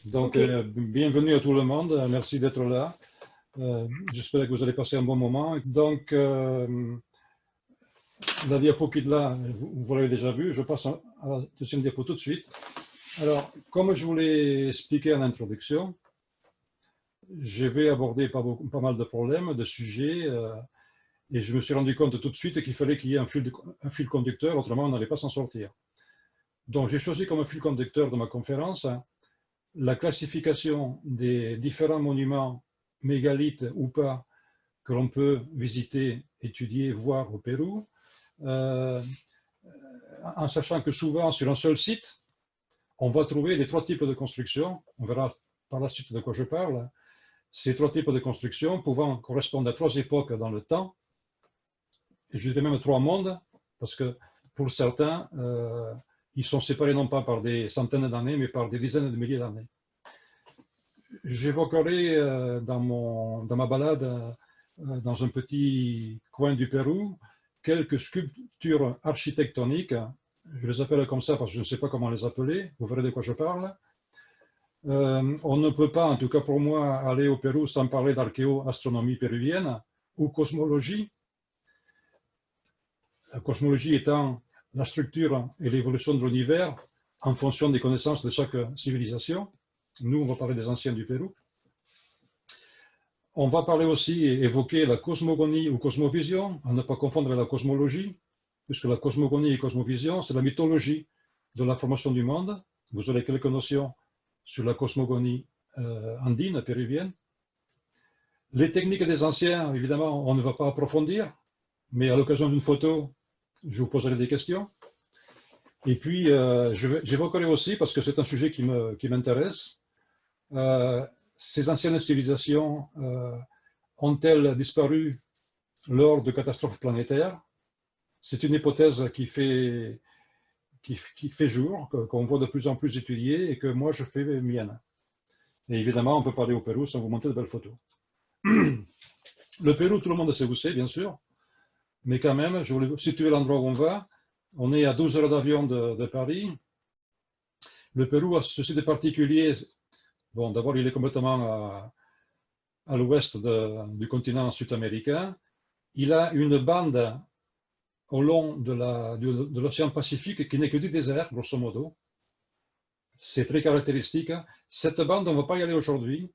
Donc, Ok. bienvenue à tout le monde. Merci d'être là. J'espère que vous allez passer un bon moment. Donc, la diapo qui est là, vous l'avez déjà vue. Je passe à la deuxième diapo tout de suite. Alors, comme je vous l'ai expliqué en introduction, je vais aborder pas mal de problèmes, de sujets, et je me suis rendu compte tout de suite qu'il fallait qu'il y ait un fil conducteur, autrement on n'allait pas s'en sortir. Donc, j'ai choisi comme fil conducteur de ma conférence la classification des différents monuments, mégalithes ou pas, que l'on peut visiter, étudier, voir au Pérou, en sachant que souvent sur un seul site, on va trouver les trois types de constructions. On verra par la suite de quoi je parle. Ces trois types de constructions pouvant correspondre à trois époques dans le temps, et je dirais même trois mondes, parce que pour certains, ils sont séparés non pas par des centaines d'années, mais par des dizaines de milliers d'années. J'évoquerai dans ma balade dans un petit coin du Pérou quelques sculptures architectoniques. Je les appelle comme ça parce que je ne sais pas comment les appeler. Vous verrez de quoi je parle. On ne peut pas, en tout cas pour moi, aller au Pérou sans parler d'archéo-astronomie péruvienne ou cosmologie. La cosmologie étant la structure et l'évolution de l'univers en fonction des connaissances de chaque civilisation. Nous, on va parler des anciens du Pérou. On va parler aussi et évoquer la cosmogonie ou cosmovision, à ne pas confondre avec la cosmologie, puisque la cosmogonie et cosmovision, c'est la mythologie de la formation du monde. Vous aurez quelques notions sur la cosmogonie andine, péruvienne. Les techniques des anciens, évidemment, on ne va pas approfondir, mais à l'occasion d'une photo, je vous poserai des questions. Et puis, j'évoquerai aussi, parce que c'est un sujet qui m'intéresse, ces anciennes civilisations ont-elles disparu lors de catastrophes planétaires? C'est une hypothèse qui fait jour, qu'on voit de plus en plus étudiée et que moi je fais mienne. Et évidemment, on peut parler au Pérou sans vous montrer de belles photos. Le Pérou, tout le monde sait où c'est, bien sûr, mais quand même, je voulais situer l'endroit où on va. On est à 12 heures d'avion de Paris. Le Pérou a ceci de particulier. Bon, d'abord, il est complètement à l'ouest du continent sud-américain. Il a une bande au long de l'océan Pacifique qui n'est que du désert, grosso modo. C'est très caractéristique. Cette bande, on ne va pas y aller aujourd'hui.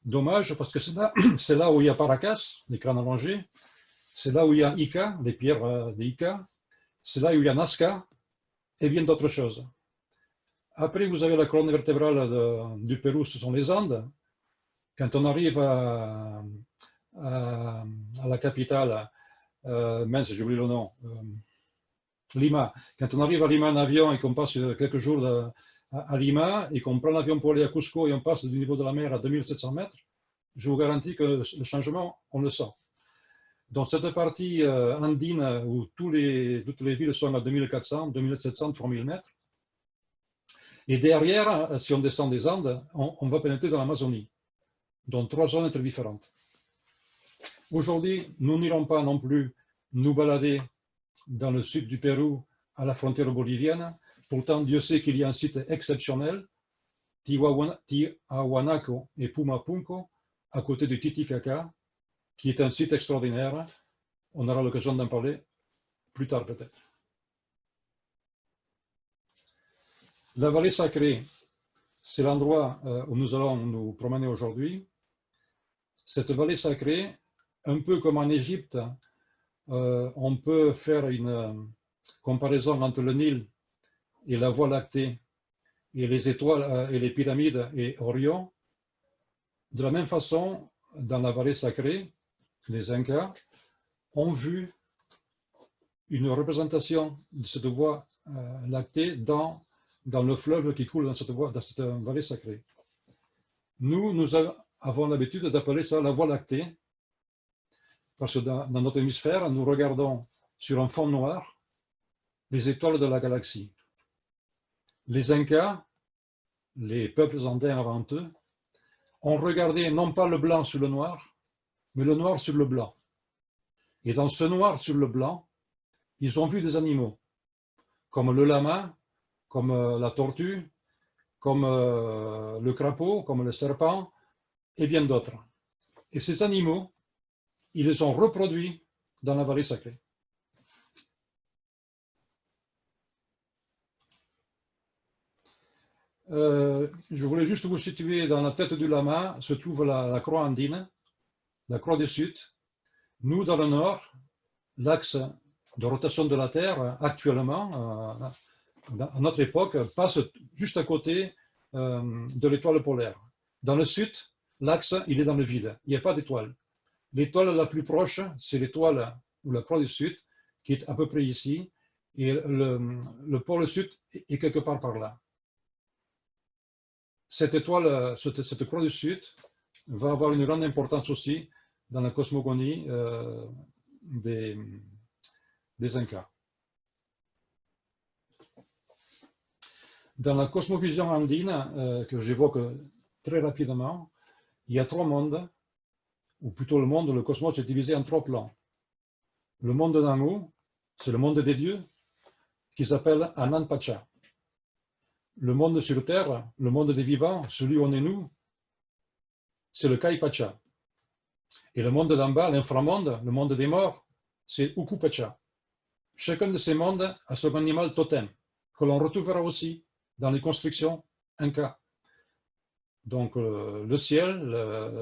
Dommage, parce que c'est là où il y a Paracas, les crânes allongés. C'est là où il y a Ica, les pierres des Ica. C'est là où il y a Nazca et bien d'autres choses. Après, vous avez la colonne vertébrale du Pérou, ce sont les Andes. Quand on arrive à la capitale, mince, j'ai oublié le nom, Lima. Quand on arrive à Lima en avion et qu'on passe quelques jours à Lima et qu'on prend l'avion pour aller à Cusco et on passe du niveau de la mer à 2700 mètres, je vous garantis que le changement, on le sent. Donc cette partie andine où toutes les villes sont à 2400, 2700, 3000 mètres, et derrière, si on descend des Andes, on va pénétrer dans l'Amazonie, donc trois zones très différentes. Aujourd'hui, nous n'irons pas non plus nous balader dans le sud du Pérou, à la frontière bolivienne. Pourtant, Dieu sait qu'il y a un site exceptionnel, Tiahuanaco et Pumapunco, à côté de Titicaca, qui est un site extraordinaire. On aura l'occasion d'en parler plus tard peut-être. La vallée sacrée, c'est l'endroit où nous allons nous promener aujourd'hui. Cette vallée sacrée, un peu comme en Égypte, on peut faire une comparaison entre le Nil et la Voie lactée et les étoiles et les pyramides et Orion. De la même façon, dans la vallée sacrée, les Incas ont vu une représentation de cette voie lactée dans le fleuve qui coule dans cette vallée sacrée. Nous avons l'habitude d'appeler ça la Voie lactée, parce que dans notre hémisphère, nous regardons sur un fond noir les étoiles de la galaxie. Les Incas, les peuples andins avant eux, ont regardé non pas le blanc sur le noir, mais le noir sur le blanc. Et dans ce noir sur le blanc, ils ont vu des animaux, comme le lama, comme la tortue, comme le crapaud, comme le serpent, et bien d'autres. Et ces animaux, ils les ont reproduits dans la vallée sacrée. Je voulais juste vous situer dans la tête du lama, se trouve la croix andine, la croix du Sud. Nous, dans le nord, l'axe de rotation de la Terre, actuellement, à notre époque, passe juste à côté de l'étoile polaire. Dans le sud, l'axe, il est dans le vide, il n'y a pas d'étoile. L'étoile la plus proche, c'est l'étoile ou la croix du Sud, qui est à peu près ici, et le pôle sud est quelque part par là. Cette étoile, cette croix du Sud, va avoir une grande importance aussi dans la cosmogonie des Incas. Dans la cosmovision andine, que j'évoque très rapidement, il y a trois mondes, ou plutôt le cosmos est divisé en trois plans. Le monde d'en haut, c'est le monde des dieux, qui s'appelle Ananpacha. Le monde sur Terre, le monde des vivants, celui où on est nous, c'est le Kaipacha. Et le monde d'en bas, l'inframonde, le monde des morts, c'est Ukupacha. Chacun de ces mondes a son animal totem, que l'on retrouvera aussi dans les constructions Inca. Donc le ciel,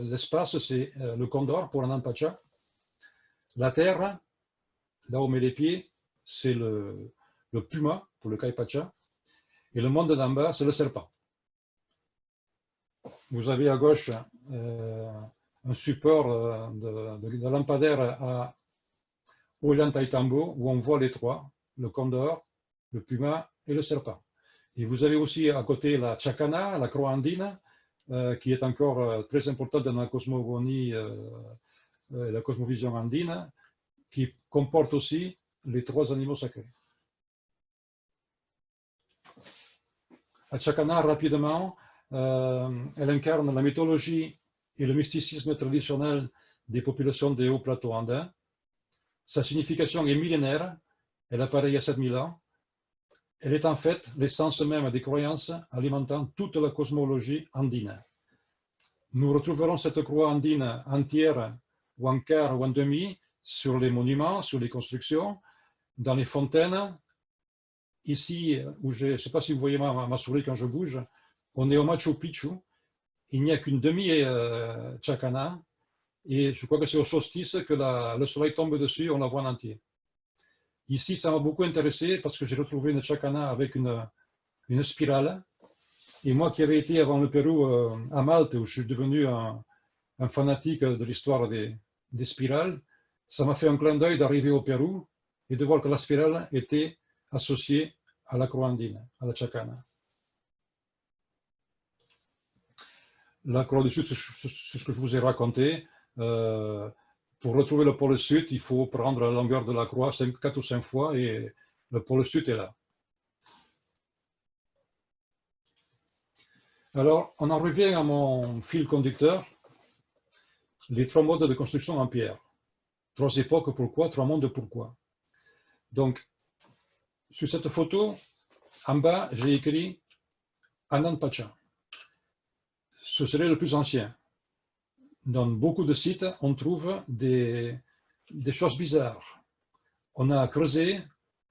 l'espace, c'est le condor pour Ananpacha. La terre, là où on met les pieds, c'est le puma pour le Kaipacha. Et le monde d'en bas, c'est le serpent. Vous avez à gauche un support de lampadaire à Ollantaytambo où on voit les trois, le condor, le puma et le serpent. Et vous avez aussi à côté la chacana, la croix andine, qui est encore très importante dans la cosmogonie, la cosmovision andine, qui comporte aussi les trois animaux sacrés. La chacana, rapidement, elle incarne la mythologie et le mysticisme traditionnel des populations des hauts plateaux andins. Sa signification est millénaire, elle apparaît il y a 7000 ans. Elle est en fait l'essence même des croyances alimentant toute la cosmologie andine. Nous retrouverons cette croix andine entière, ou en quart, ou en demi, sur les monuments, sur les constructions, dans les fontaines. Ici, où je ne sais pas si vous voyez ma souris quand je bouge, on est au Machu Picchu. Il n'y a qu'une demi-chacana, et je crois que c'est au solstice que le soleil tombe dessus, on la voit en entier. Ici, ça m'a beaucoup intéressé parce que j'ai retrouvé une chacana avec une spirale. Et moi qui avais été avant le Pérou à Malte, où je suis devenu un fanatique de l'histoire des spirales, ça m'a fait un clin d'œil d'arriver au Pérou et de voir que la spirale était associée à la croix andine, à la chacana. La croix du Sud, c'est ce que je vous ai raconté. Pour retrouver le pôle Sud, il faut prendre la longueur de la croix 4 ou 5 fois et le pôle Sud est là. Alors, on en revient à mon fil conducteur, les trois modes de construction en pierre. Trois époques, pourquoi? Trois mondes, pourquoi? Donc, sur cette photo, en bas, j'ai écrit Ananpacha. Ce serait le plus ancien. Dans beaucoup de sites, on trouve des choses bizarres. On a creusé,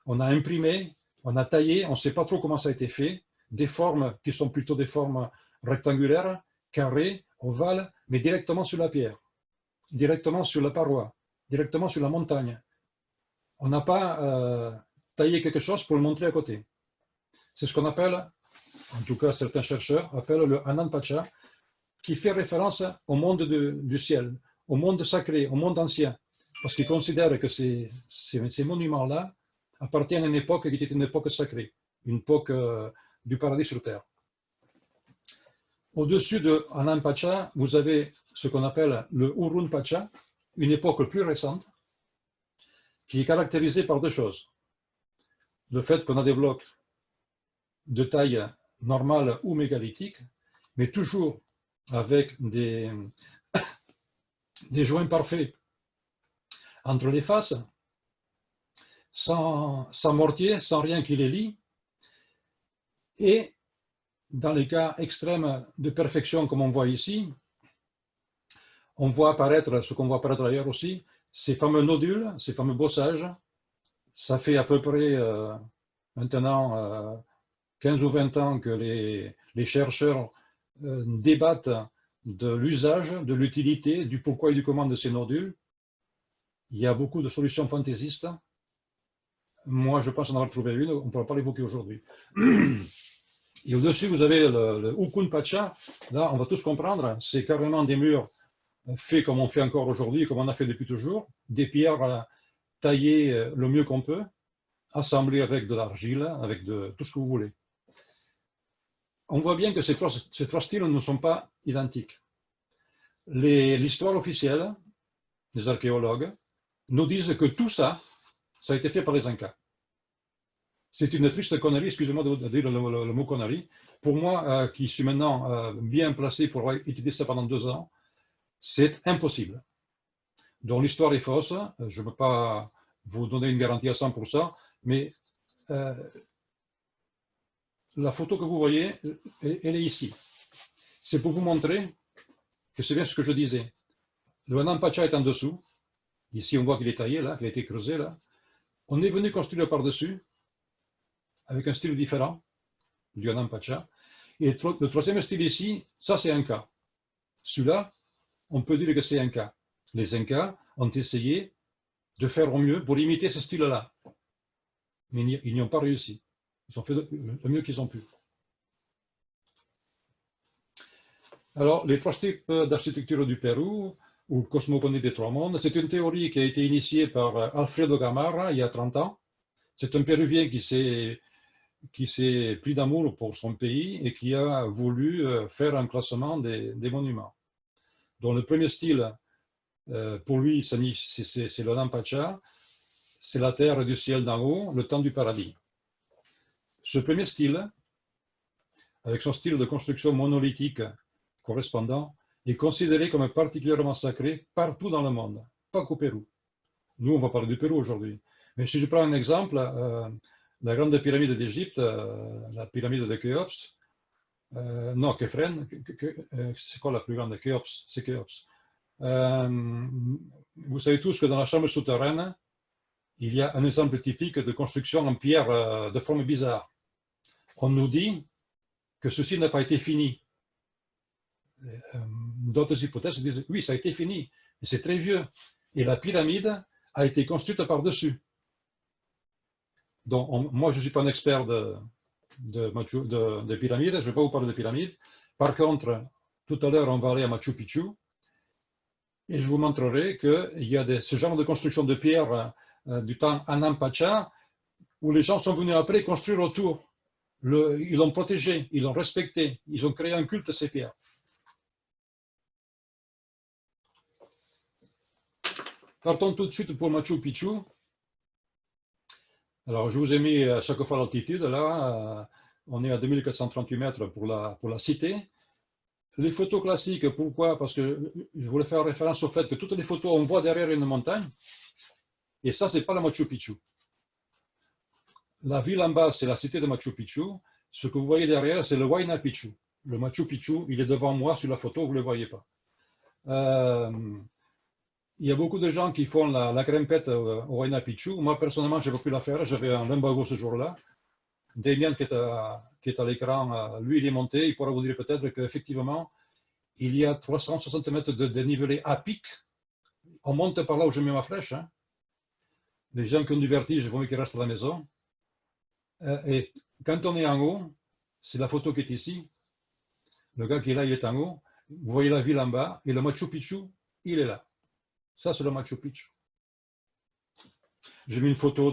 on a imprimé, on a taillé, on ne sait pas trop comment ça a été fait, des formes qui sont plutôt des formes rectangulaires, carrées, ovales, mais directement sur la pierre, directement sur la paroi, directement sur la montagne. On n'a pas taillé quelque chose pour le montrer à côté. C'est ce qu'on appelle, en tout cas certains chercheurs appellent le Ananpacha, qui fait référence au monde du ciel, au monde sacré, au monde ancien, parce qu'ils considèrent que ces monuments-là appartiennent à une époque qui était une époque sacrée, une époque du paradis sur terre. Au-dessus de Ananpacha, vous avez ce qu'on appelle le Urunpacha, une époque plus récente, qui est caractérisée par deux choses. Le fait qu'on a des blocs de taille normale ou mégalithique, mais toujours avec des joints parfaits entre les faces, sans mortier, sans rien qui les lie, et dans les cas extrêmes de perfection, comme on voit ici, on voit apparaître, ce qu'on voit apparaître ailleurs aussi, ces fameux nodules, ces fameux bossages. Ça fait à peu près maintenant 15 ou 20 ans que les chercheurs débattent de l'usage, de l'utilité, du pourquoi et du comment de ces nodules. Il y a beaucoup de solutions fantaisistes. Moi, je pense en avoir trouvé une, on ne pourra pas l'évoquer aujourd'hui. Et au-dessus, vous avez le Ukun Pacha. Là, on va tous comprendre, c'est carrément des murs faits comme on fait encore aujourd'hui, comme on a fait depuis toujours, des pierres taillées le mieux qu'on peut, assemblées avec de l'argile, avec tout ce que vous voulez. On voit bien que ces trois styles ne sont pas identiques. L'histoire officielle des archéologues nous disent que tout ça, ça a été fait par les Incas. C'est une triste connerie, excusez-moi de dire le mot connerie. Pour moi, qui suis maintenant bien placé pour avoir étudié ça pendant 2 ans, c'est impossible. Donc l'histoire est fausse, je ne peux pas vous donner une garantie à 100%, mais la photo que vous voyez, elle est ici. C'est pour vous montrer que c'est bien ce que je disais. Le Anam Pacha est en dessous. Ici, on voit qu'il est taillé, là, qu'il a été creusé, là. On est venu construire par-dessus, avec un style différent du Anam Pacha. Et le troisième style ici, ça c'est un cas. Celui-là, on peut dire que c'est un cas. Les Incas ont essayé de faire au mieux pour imiter ce style-là. Mais ils n'y ont pas réussi. Ils ont fait le mieux qu'ils ont pu. Alors, les 3 types d'architecture du Pérou, ou cosmogonie des 3 mondes, c'est une théorie qui a été initiée par Alfredo Gamarra il y a 30 ans. C'est un Péruvien qui s'est pris d'amour pour son pays et qui a voulu faire un classement des monuments. Donc le premier style, pour lui, c'est le Nampacha, c'est la terre du ciel d'en haut, le temps du paradis. Ce premier style, avec son style de construction monolithique correspondant, est considéré comme particulièrement sacré partout dans le monde, pas qu'au Pérou. Nous, on va parler du Pérou aujourd'hui. Mais si je prends un exemple, la grande pyramide d'Égypte, la pyramide de Khéops, non, Khéphren, c'est quoi la plus grande? Khéops, c'est Khéops. Vous savez tous que dans la chambre souterraine, il y a un exemple typique de construction en pierre de forme bizarre. On nous dit que ceci n'a pas été fini. D'autres hypothèses disent oui, ça a été fini, mais c'est très vieux. Et la pyramide a été construite par-dessus. Donc, moi, je ne suis pas un expert de pyramides, je ne vais pas vous parler de pyramides. Par contre, tout à l'heure, on va aller à Machu Picchu et je vous montrerai qu'il y a ce genre de construction de pierre du temps Anam Pacha où les gens sont venus après construire autour. Ils l'ont protégé, ils l'ont respecté, ils ont créé un culte à ces pierres. Partons tout de suite pour Machu Picchu. Alors, je vous ai mis à chaque fois l'altitude. Là, on est à 2438 mètres pour la cité. Les photos classiques, pourquoi? Parce que je voulais faire référence au fait que toutes les photos, on voit derrière une montagne. Et ça, ce n'est pas la Machu Picchu. La ville en bas, c'est la cité de Machu Picchu. Ce que vous voyez derrière, c'est le Huayna Picchu. Le Machu Picchu, il est devant moi sur la photo, vous ne le voyez pas. Il y a beaucoup de gens qui font la grimpette au Huayna Picchu. Moi, personnellement, je n'ai pas pu la faire. J'avais un lumbago ce jour-là. Damien, qui est à l'écran, lui, il est monté. Il pourra vous dire peut-être qu'effectivement, il y a 360 mètres de dénivelé à pic. On monte par là où je mets ma flèche. Hein. Les gens qui ont du vertige, il vaut mieux qu'ils restent à la maison. Et quand on est en haut, c'est la photo qui est ici. Le gars qui est là, il est en haut. Vous voyez la ville en bas. Et le Machu Picchu, il est là. Ça, c'est le Machu Picchu. J'ai mis une photo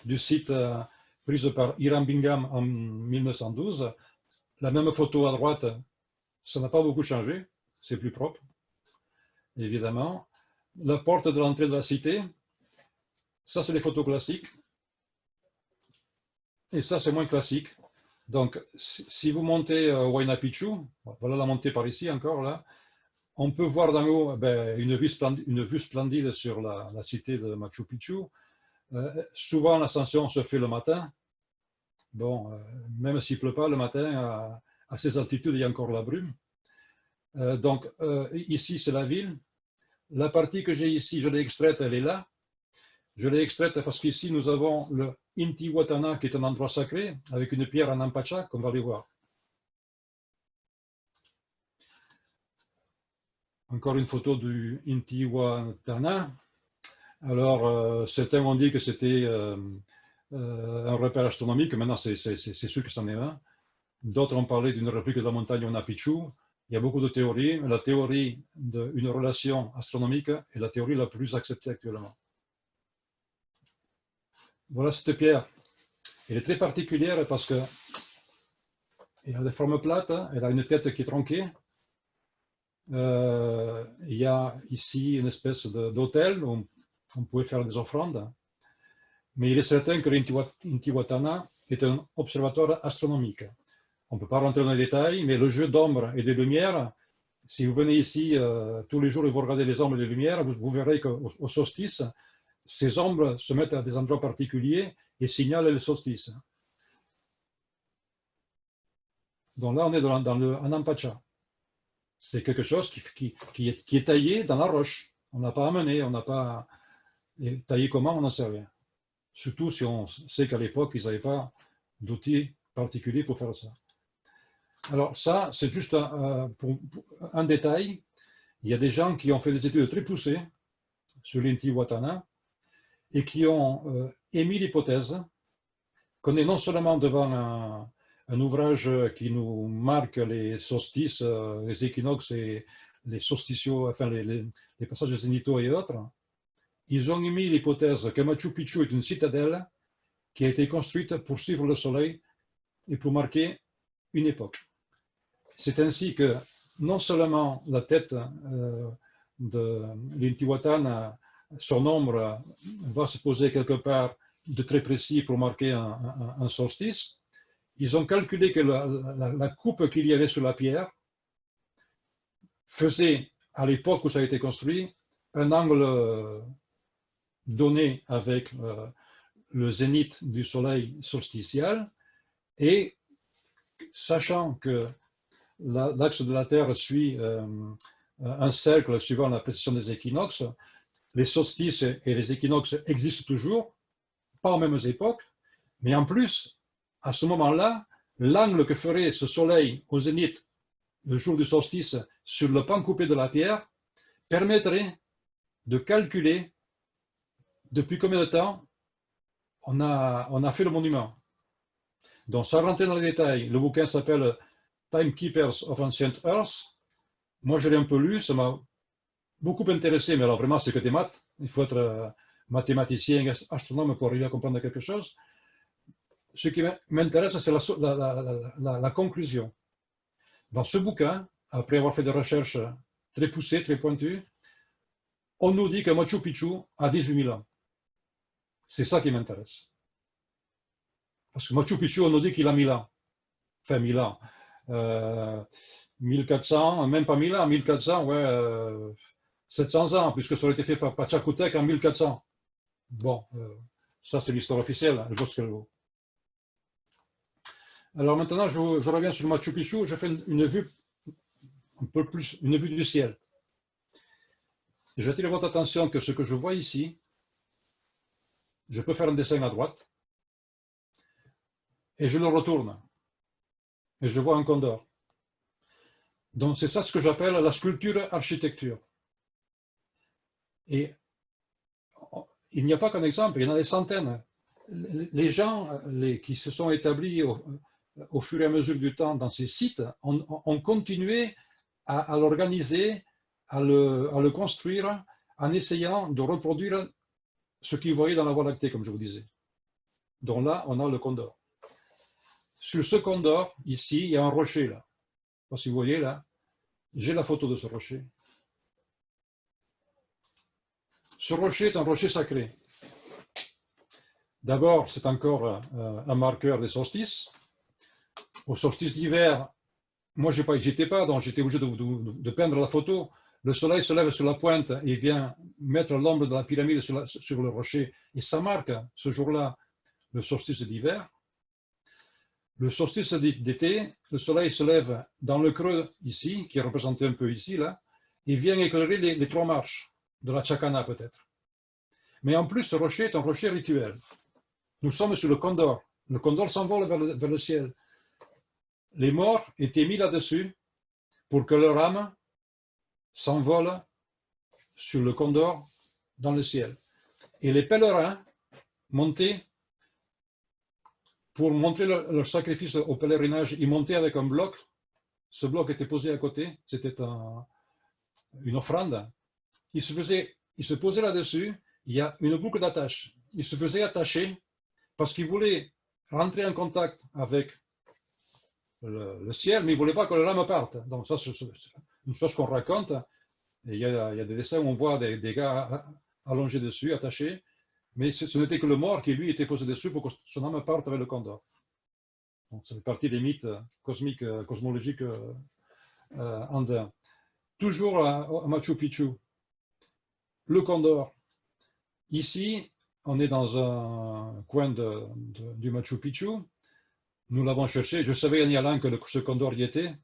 du site prise par Hiram Bingham en 1912. La même photo à droite, ça n'a pas beaucoup changé. C'est plus propre, évidemment. La porte de l'entrée de la cité, ça, c'est les photos classiques. Et ça, c'est moins classique. Donc, si vous montez au Huayna Picchu, voilà la montée par ici encore, là, on peut voir d'en haut une vue splendide sur la cité de Machu Picchu. Souvent, l'ascension se fait le matin. Bon, même s'il ne pleut pas le matin, à ces altitudes, il y a encore la brume. Ici, c'est la ville. La partie que j'ai ici, je l'ai extraite, elle est là. Je l'ai extraite parce qu'ici, nous avons le Intihuatana, qui est un endroit sacré, avec une pierre en ampacha, qu'on va aller voir. Encore une photo du Intihuatana. Alors, certains ont dit que c'était un repère astronomique. Maintenant, c'est sûr que c'en est un. D'autres ont parlé d'une réplique de la montagne Machu Picchu. Il y a beaucoup de théories. La théorie d'une relation astronomique est la théorie la plus acceptée actuellement. Voilà cette pierre. Elle est très particulière parce qu'elle a des formes plates, elle a une tête qui est tronquée. Il y a ici une espèce d'autel où on pouvait faire des offrandes. Mais il est certain que l'Intihuatana est un observatoire astronomique. On ne peut pas rentrer dans les détails, mais le jeu d'ombre et de lumière, si vous venez ici tous les jours et vous regardez les ombres et les lumières, vous verrez qu'au solstice, ces ombres se mettent à des endroits particuliers et signalent le solstice. Donc là, on est dans le Anampacha. C'est quelque chose qui est taillé dans la roche. On n'a pas amené, on n'a pas taillé comment, on n'en sait rien. Surtout si on sait qu'à l'époque, ils n'avaient pas d'outils particuliers pour faire ça. Alors ça, c'est juste un détail. Il y a des gens qui ont fait des études très poussées sur l'Intihuatana et qui ont émis l'hypothèse qu'on est non seulement devant un ouvrage qui nous marque les solstices, les équinoxes et les solsticiaux, enfin les passages zénithaux et autres, ils ont émis l'hypothèse que Machu Picchu est une citadelle qui a été construite pour suivre le soleil et pour marquer une époque. C'est ainsi que non seulement la tête de l'Intihuatana, son ombre va se poser quelque part de très précis pour marquer un solstice, ils ont calculé que la coupe qu'il y avait sur la pierre faisait, à l'époque où ça a été construit, un angle donné avec le zénith du soleil solsticiel, et sachant que l'axe de la Terre suit un cercle suivant la précession des équinoxes, les solstices et les équinoxes existent toujours, pas aux mêmes époques, mais en plus, à ce moment-là, l'angle que ferait ce soleil au zénith le jour du solstice sur le pan coupé de la pierre permettrait de calculer depuis combien de temps on a fait le monument. Donc, sans rentrer dans les détails, le bouquin s'appelle Timekeepers of Ancient Earth. Moi, je l'ai un peu lu, ça m'a beaucoup intéressé, mais alors vraiment, c'est que des maths. Il faut être mathématicien, astronome pour arriver à comprendre quelque chose. Ce qui m'intéresse, c'est la conclusion. Dans ce bouquin, après avoir fait des recherches très poussées, très pointues, on nous dit que Machu Picchu a 18 000 ans. C'est ça qui m'intéresse. Parce que Machu Picchu, on nous dit qu'il a 1000 ans. Enfin, 1000 ans. 1400, même pas 1000 ans, 1400, ouais, 700 ans, puisque ça aurait été fait par Pachacutec en 1400. Bon, ça c'est l'histoire officielle, je pense qu'elle vaut. Alors maintenant, je reviens sur Machu Picchu, je fais une vue un peu plus, une vue du ciel. J'attire votre attention que ce que je vois ici, je peux faire un dessin à droite, et je le retourne, et je vois un condor. Donc c'est ça ce que j'appelle la sculpture-architecture. Et il n'y a pas qu'un exemple, il y en a des centaines. Les gens qui se sont établis au fur et à mesure du temps dans ces sites ont continué à l'organiser, à le construire, en essayant de reproduire ce qu'ils voyaient dans la Voie lactée, comme je vous disais. Donc là, on a le condor. Sur ce condor, ici, il y a un rocher, là. Je ne sais pas si vous voyez, là. J'ai la photo de ce rocher. Ce rocher est un rocher sacré. D'abord, c'est encore un marqueur des solstices. Au solstice d'hiver, moi, je n'y étais pas, donc j'étais obligé de peindre la photo. Le soleil se lève sur la pointe et vient mettre l'ombre de la pyramide sur le rocher. Et ça marque, ce jour-là, le solstice d'hiver. Le solstice d'été, le soleil se lève dans le creux ici, qui est représenté un peu ici, là, et vient éclairer les 3 marches de la Chacana peut-être. Mais en plus, ce rocher est un rocher rituel. Nous sommes sur le Condor. Le Condor s'envole vers le ciel. Les morts étaient mis là-dessus pour que leur âme s'envole sur le Condor dans le ciel. Et les pèlerins montaient, pour montrer leur sacrifice au pèlerinage, ils montaient avec un bloc. Ce bloc était posé à côté, c'était une offrande. Ils se posaient là-dessus, il y a une boucle d'attache. Ils se faisaient attacher parce qu'ils voulaient rentrer en contact avec le ciel, mais ils ne voulaient pas que leur âme parte. Donc ça, c'est une chose qu'on raconte. Et il y a des dessins où on voit des gars allongés dessus, attachés, mais ce n'était que le mort qui, lui, était posé dessus pour que son âme parte avec le Condor. Donc ça fait partie des mythes cosmiques, cosmologiques andins. Toujours à Machu Picchu, le Condor. Ici, on est dans un coin du Machu Picchu. Nous l'avons cherché. Je savais en y allant que ce Condor y était.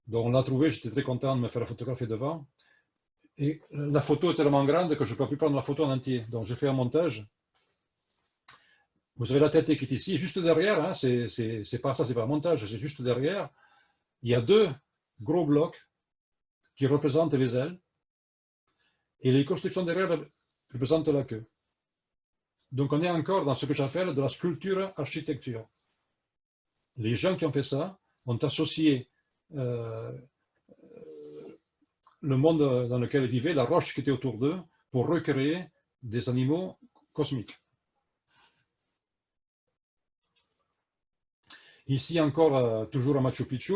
Donc on l'a trouvé, j'étais très content de me faire photographier devant. Et la photo est tellement grande que je ne peux plus prendre la photo en entier. Donc j'ai fait un montage. Vous avez la tête qui est ici, juste derrière, hein, c'est pas ça, c'est pas un montage, c'est juste derrière. Il y a 2 gros blocs qui représentent les ailes. Et les constructions derrière représentent la queue. Donc on est encore dans ce que j'appelle de la sculpture-architecture. Les gens qui ont fait ça ont associé le monde dans lequel ils vivaient, la roche qui était autour d'eux, pour recréer des animaux cosmiques. Ici encore, toujours à Machu Picchu,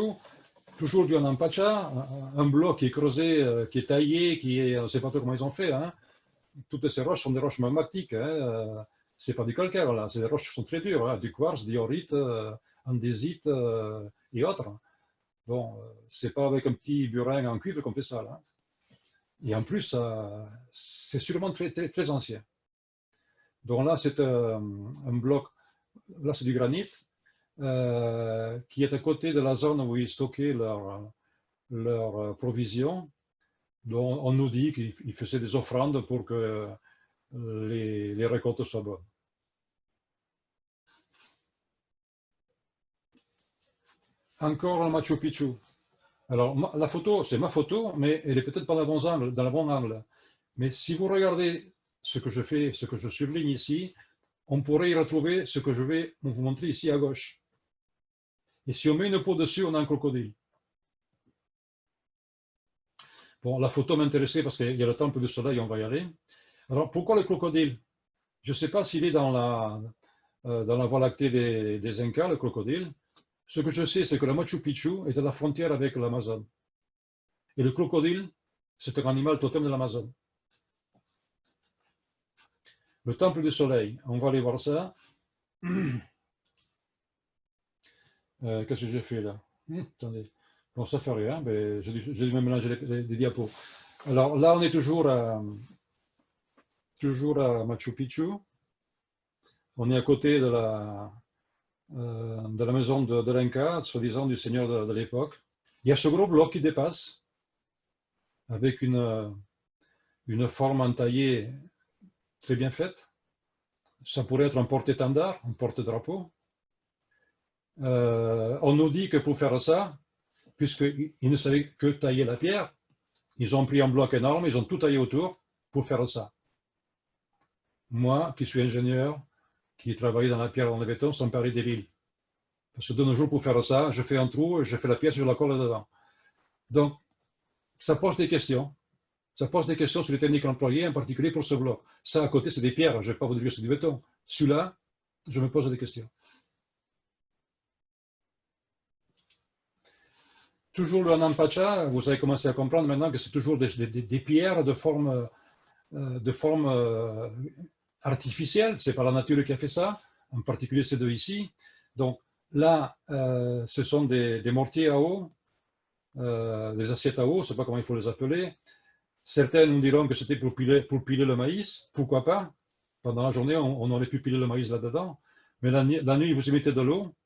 toujours du Anampacha, un bloc qui est creusé, qui est taillé, on ne sait pas trop comment ils ont fait. Hein. Toutes ces roches sont des roches magmatiques. Hein. Ce n'est pas du calcaire, là. C'est des roches qui sont très dures, hein. Du quartz, diorite, andésite et autres. Bon, c'est pas avec un petit burin en cuivre qu'on fait ça, là. Et en plus, c'est sûrement très, très, très ancien. Donc là, c'est un bloc, là c'est du granit, qui est à côté de la zone où ils stockaient leurs provisions. Donc on nous dit qu'ils faisaient des offrandes pour que les récoltes soient bonnes. Encore le Machu Picchu. Alors la photo, c'est ma photo, mais elle est peut-être pas dans le bon angle. Mais si vous regardez ce que je fais, ce que je surligne ici, on pourrait y retrouver ce que je vais vous montrer ici à gauche. Et si on met une peau dessus, on a un crocodile. Bon, la photo m'intéressait parce qu'il y a le temple du soleil, on va y aller. Alors, pourquoi le crocodile? Je ne sais pas s'il est dans la Voie lactée des Incas, le crocodile. Ce que je sais, c'est que le Machu Picchu est à la frontière avec l'Amazone. Et le crocodile, c'est un animal totem de l'Amazone. Le temple du soleil, on va aller voir ça. Qu'est-ce que j'ai fait là? Attendez. Bon, ça fait rien, mais j'ai dû me mélanger les diapos. Alors là, on est toujours à Machu Picchu. On est à côté de la maison de l'Inca, soi-disant du seigneur de l'époque. Il y a ce gros bloc qui dépasse, avec une forme entaillée très bien faite. Ça pourrait être un porte-étendard, un porte-drapeau. On nous dit que pour faire ça, puisqu'ils ne savaient que tailler la pierre, ils ont pris un bloc énorme, ils ont tout taillé autour pour faire ça. Moi, qui suis ingénieur, qui travaille dans la pierre et dans le béton, ça me paraît débile. Parce que de nos jours, pour faire ça, je fais un trou, je fais la pièce, je la colle dedans. Donc, ça pose des questions. Ça pose des questions sur les techniques employées, en particulier pour ce bloc. Ça, à côté, c'est des pierres, je ne vais pas vous dire que c'est du béton. Celui-là, je me pose des questions. Toujours le Anampacha, vous avez commencé à comprendre maintenant que c'est toujours des pierres de forme artificielle. Ce n'est pas la nature qui a fait ça, en particulier ces 2 ici. Donc là, ce sont des mortiers à eau, des assiettes à eau, je ne sais pas comment il faut les appeler. Certains nous diront que c'était pour piler le maïs, pourquoi pas. Pendant la journée, on aurait pu piler le maïs là-dedans. Mais la nuit, vous y mettez de l'eau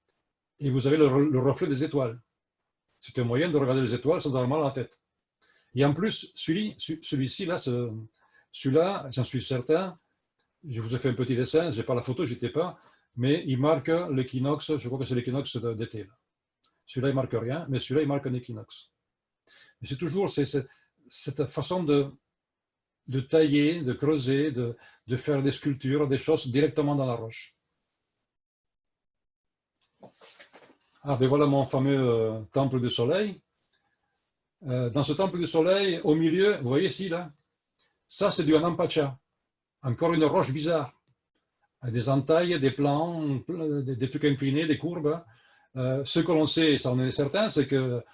et vous avez le reflet des étoiles. C'est un moyen de regarder les étoiles sans avoir mal à la tête. Et en plus, celui-ci, là, celui-là, j'en suis certain, je vous ai fait un petit dessin, je n'ai pas la photo, je étais pas, mais il marque l'équinoxe, je crois que c'est l'équinoxe d'été. Celui-là, il ne marque rien, mais celui-là, il marque un équinoxe. C'est toujours cette façon de tailler, de creuser, de faire des sculptures, des choses directement dans la roche. Ah, ben voilà mon fameux temple du soleil. Dans ce temple du soleil, au milieu, vous voyez ici, là, ça c'est du Anampacha. Encore une roche bizarre. Des entailles, des plans, des trucs inclinés, des courbes. Ce que l'on sait, ça en est certain, c'est que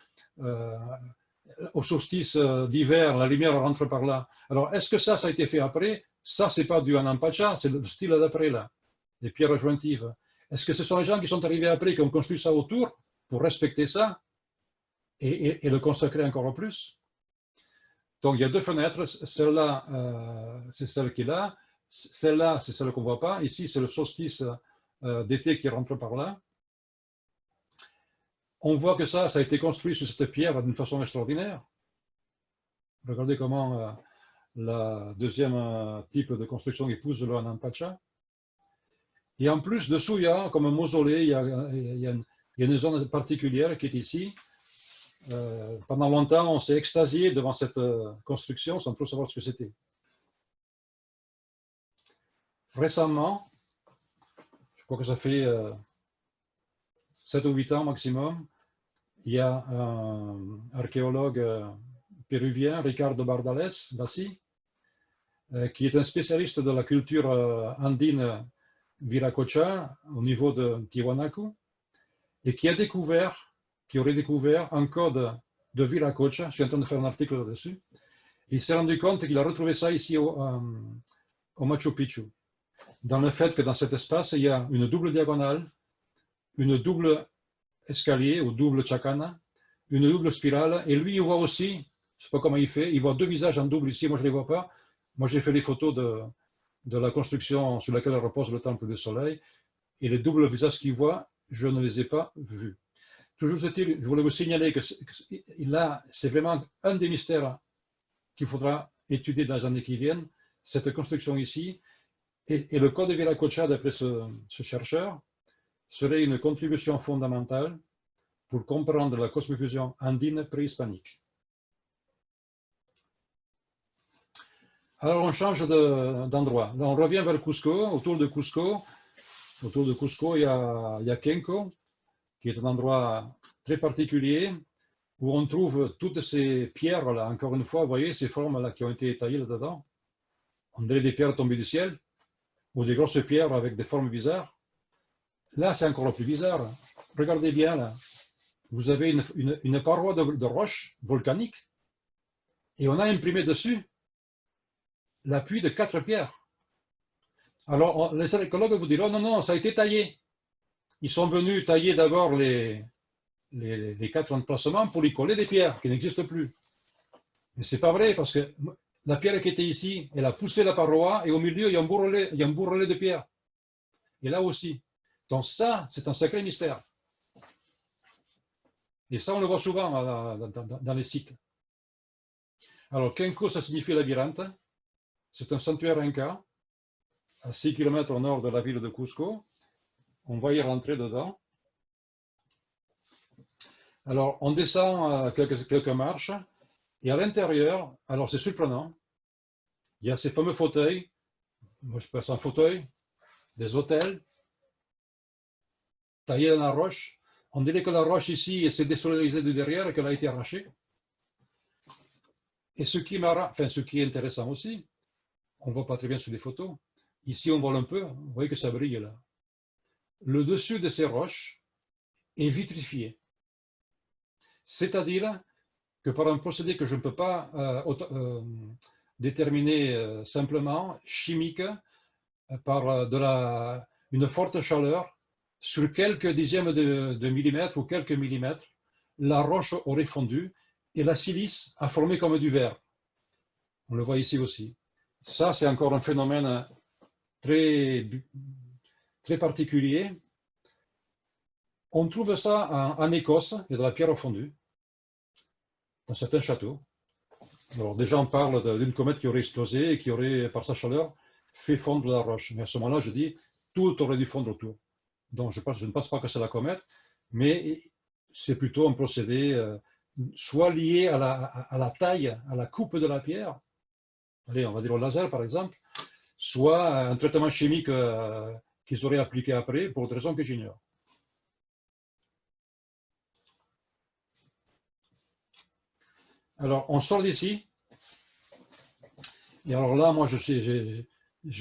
au solstice d'hiver, la lumière rentre par là. Alors, est-ce que ça a été fait après? Ça, c'est pas du Anampacha, c'est le style d'après, là, les pierres jointives. Est-ce que ce sont les gens qui sont arrivés après, qui ont construit ça autour pour respecter ça et le consacrer encore plus? Donc, il y a deux fenêtres. Celle-là, c'est celle qui est là. Celle-là, c'est celle qu'on ne voit pas. Ici, c'est le solstice d'été qui rentre par là. On voit que ça a été construit sur cette pierre d'une façon extraordinaire. Regardez comment la deuxième type de construction épouse le Anampacha. Et en plus, dessous, il y a comme un mausolée, il y a une zone particulière qui est ici. Pendant longtemps, on s'est extasié devant cette construction sans trop savoir ce que c'était. Récemment, je crois que ça fait 7 ou 8 ans maximum, il y a un archéologue péruvien, Ricardo Bardales Bassi, qui est un spécialiste de la culture andine Viracocha au niveau de Tiwanaku, et qui aurait découvert un code de Viracocha. Je suis en train de faire un article là-dessus. Il s'est rendu compte qu'il a retrouvé ça ici au Machu Picchu, dans le fait que dans cet espace, il y a une double diagonale, une double escalier ou double chacana, une double spirale, et lui, il voit aussi, je ne sais pas comment il fait, il voit deux visages en double ici, moi je ne les vois pas. Moi j'ai fait les photos de la construction sur laquelle repose le temple du soleil, et les doubles visages qu'il voit, je ne les ai pas vus. Toujours est-il, je voulais vous signaler que là, c'est vraiment un des mystères qu'il faudra étudier dans les années qui viennent, cette construction ici, et le code de Viracocha, d'après ce chercheur, serait une contribution fondamentale pour comprendre la cosmofusion andine préhispanique. Alors on change d'endroit. On revient vers Cusco. Autour de Cusco, il y a Kenko, qui est un endroit très particulier où on trouve toutes ces pierres-là. Encore une fois, vous voyez ces formes-là qui ont été taillées là-dedans. On dirait des pierres tombées du ciel ou des grosses pierres avec des formes bizarres. Là, c'est encore plus bizarre. Regardez bien là. Vous avez une paroi de roche volcanique et on a imprimé dessus l'appui de 4 pierres. Alors, les archéologues vous diront, non, non, ça a été taillé. Ils sont venus tailler d'abord les 4 emplacements pour y coller des pierres qui n'existent plus. Mais ce n'est pas vrai, parce que la pierre qui était ici, elle a poussé la paroi, et au milieu, il y a un bourrelet de pierres. Et là aussi. Donc ça, c'est un sacré mystère. Et ça, on le voit souvent dans les sites. Alors, Kenko, ça signifie labyrinthe. C'est un sanctuaire inca, à 6 km au nord de la ville de Cusco. On va y rentrer dedans. Alors, on descend quelques marches, et à l'intérieur, alors c'est surprenant, il y a ces fameux fauteuils, moi je passe un fauteuil, des autels, taillés dans la roche. On dirait que la roche ici s'est désolidarisée de derrière et qu'elle a été arrachée. Et ce qui est intéressant aussi, on ne voit pas très bien sur les photos, ici on voit un peu, vous voyez que ça brille là. Le dessus de ces roches est vitrifié. C'est-à-dire que par un procédé que je ne peux pas déterminer simplement, chimique, par une forte chaleur, sur quelques dixièmes de millimètres ou quelques millimètres, la roche aurait fondu et la silice a formé comme du verre. On le voit ici aussi. Ça, c'est encore un phénomène très, très particulier. On trouve ça en Écosse, il y a de la pierre fondue, dans certains châteaux. Alors déjà, on parle d'une comète qui aurait explosé et qui aurait, par sa chaleur, fait fondre la roche. Mais à ce moment-là, je dis, tout aurait dû fondre autour. Donc je ne pense pas que c'est la comète, mais c'est plutôt un procédé soit lié à la taille, à la coupe de la pierre, allez, on va dire au laser par exemple, soit un traitement chimique qu'ils auraient appliqué après pour des raisons que j'ignore. Alors, on sort d'ici, et alors là, moi, j'ai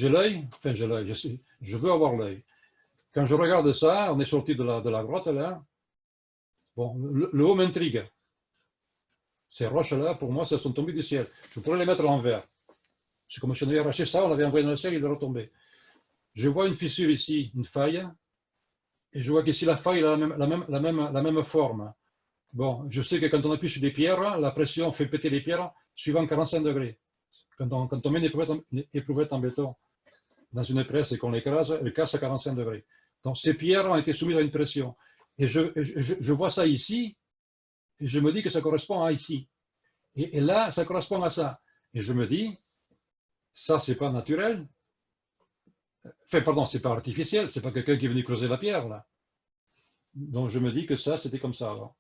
l'œil, enfin j'ai l'œil, je veux avoir l'œil. Quand je regarde ça, on est sorti de la grotte là, bon, le haut m'intrigue. Ces roches-là, pour moi, elles sont tombées du ciel. Je pourrais les mettre à l'envers. C'est comme si on avait arraché ça, on l'avait envoyé dans le ciel, il est retombé. Je vois une fissure ici, une faille, et je vois qu'ici la faille a la même forme. Bon, je sais que quand on appuie sur des pierres, la pression fait péter les pierres suivant 45 degrés. Quand on met une éprouvette en béton dans une presse et qu'on l'écrase, elle casse à 45 degrés. Donc ces pierres ont été soumises à une pression. Et je vois ça ici, et je me dis que ça correspond à ici. Et là, ça correspond à ça. Et je me dis, ça, c'est pas naturel. Enfin, pardon, c'est pas artificiel, c'est pas quelqu'un qui est venu creuser la pierre, là. Donc je me dis que ça, c'était comme ça avant.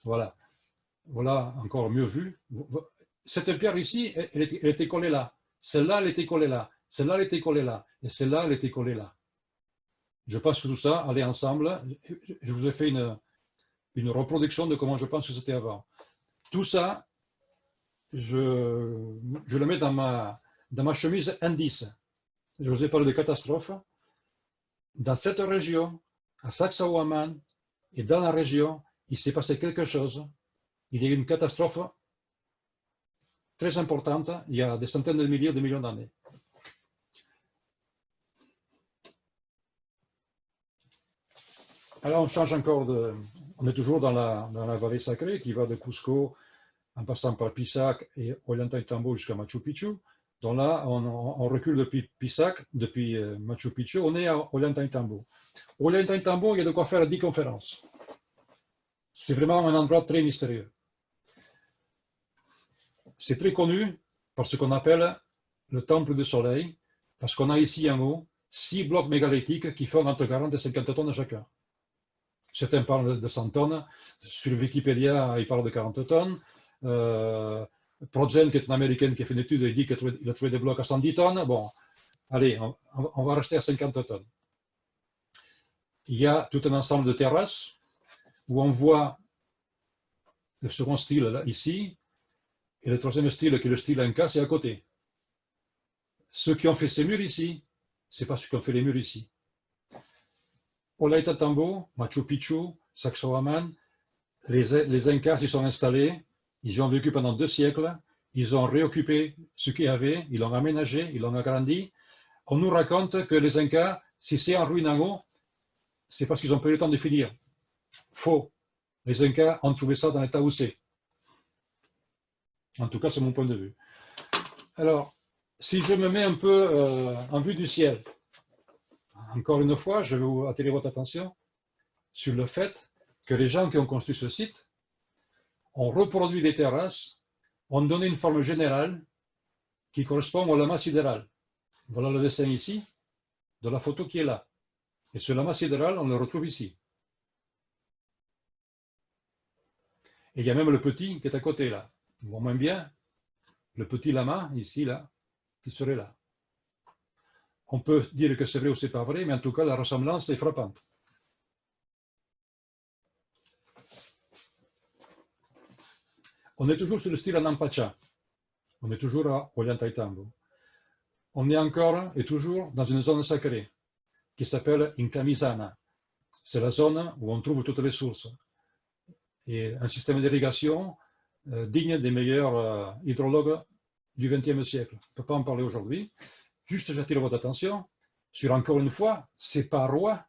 Voilà. Voilà, encore mieux vu. Cette pierre ici, elle était collée là. Celle-là, elle était collée là. Celle-là, elle était collée là. Et celle-là, elle était collée là. Je pense que tout ça allait ensemble. Je vous ai fait une reproduction de comment je pense que c'était avant. Tout ça, je le mets dans ma chemise indice. Je vous ai parlé de catastrophes. Dans cette région, à Sacsayhuaman et dans la région, il s'est passé quelque chose. Il y a eu une catastrophe très importante il y a des centaines de millions d'années. Alors on change encore de... On est toujours dans la vallée sacrée qui va de Cusco en passant par Pisac et Ollantaytambo jusqu'à Machu Picchu. Donc là, on recule depuis Pisac, depuis Machu Picchu, on est à Ollantaytambo. Ollantaytambo, il y a de quoi faire 10 conférences. C'est vraiment un endroit très mystérieux. C'est très connu par ce qu'on appelle le temple du soleil, parce qu'on a ici en haut 6 blocs mégalithiques qui font entre 40 et 50 tonnes chacun. Certains parlent de 100 tonnes. Sur Wikipédia, ils parlent de 40 tonnes. Progen, qui est une américaine qui a fait une étude, il dit qu'il a trouvé des blocs à 110 tonnes. Bon, allez, on va rester à 50 tonnes. Il y a tout un ensemble de terrasses où on voit le second style là, ici, et le troisième style, qui est le style Inca, c'est à côté. Ceux qui ont fait ces murs ici, ce n'est pas ceux qui ont fait les murs ici. Ollantaytambo, Machu Picchu, Sacsayhuaman, les Incas s'y sont installés, ils y ont vécu pendant 2 siècles, ils ont réoccupé ce qu'il y avait, ils l'ont aménagé, ils l'ont agrandi. On nous raconte que les Incas, si c'est en ruine en haut, c'est parce qu'ils n'ont pas eu le temps de finir. Faux. Les Incas ont trouvé ça dans l'état où c'est. En tout cas, c'est mon point de vue. Alors, si je me mets un peu en vue du ciel, encore une fois, je vais vous attirer votre attention sur le fait que les gens qui ont construit ce site ont reproduit des terrasses, ont donné une forme générale qui correspond au lama sidéral. Voilà le dessin ici de la photo qui est là. Et ce lama sidéral, on le retrouve ici. Et il y a même le petit qui est à côté là. On voit moins bien le petit lama ici, là, qui serait là. On peut dire que c'est vrai ou c'est pas vrai, mais en tout cas, la ressemblance est frappante. On est toujours sur le style Anampacha. On est toujours à Ollantaytambo. On est encore et toujours dans une zone sacrée qui s'appelle Incamisana. C'est la zone où on trouve toutes les sources. Et un système d'irrigation digne des meilleurs hydrologues du XXe siècle. On ne peut pas en parler aujourd'hui. Juste, j'attire votre attention sur, encore une fois, ces parois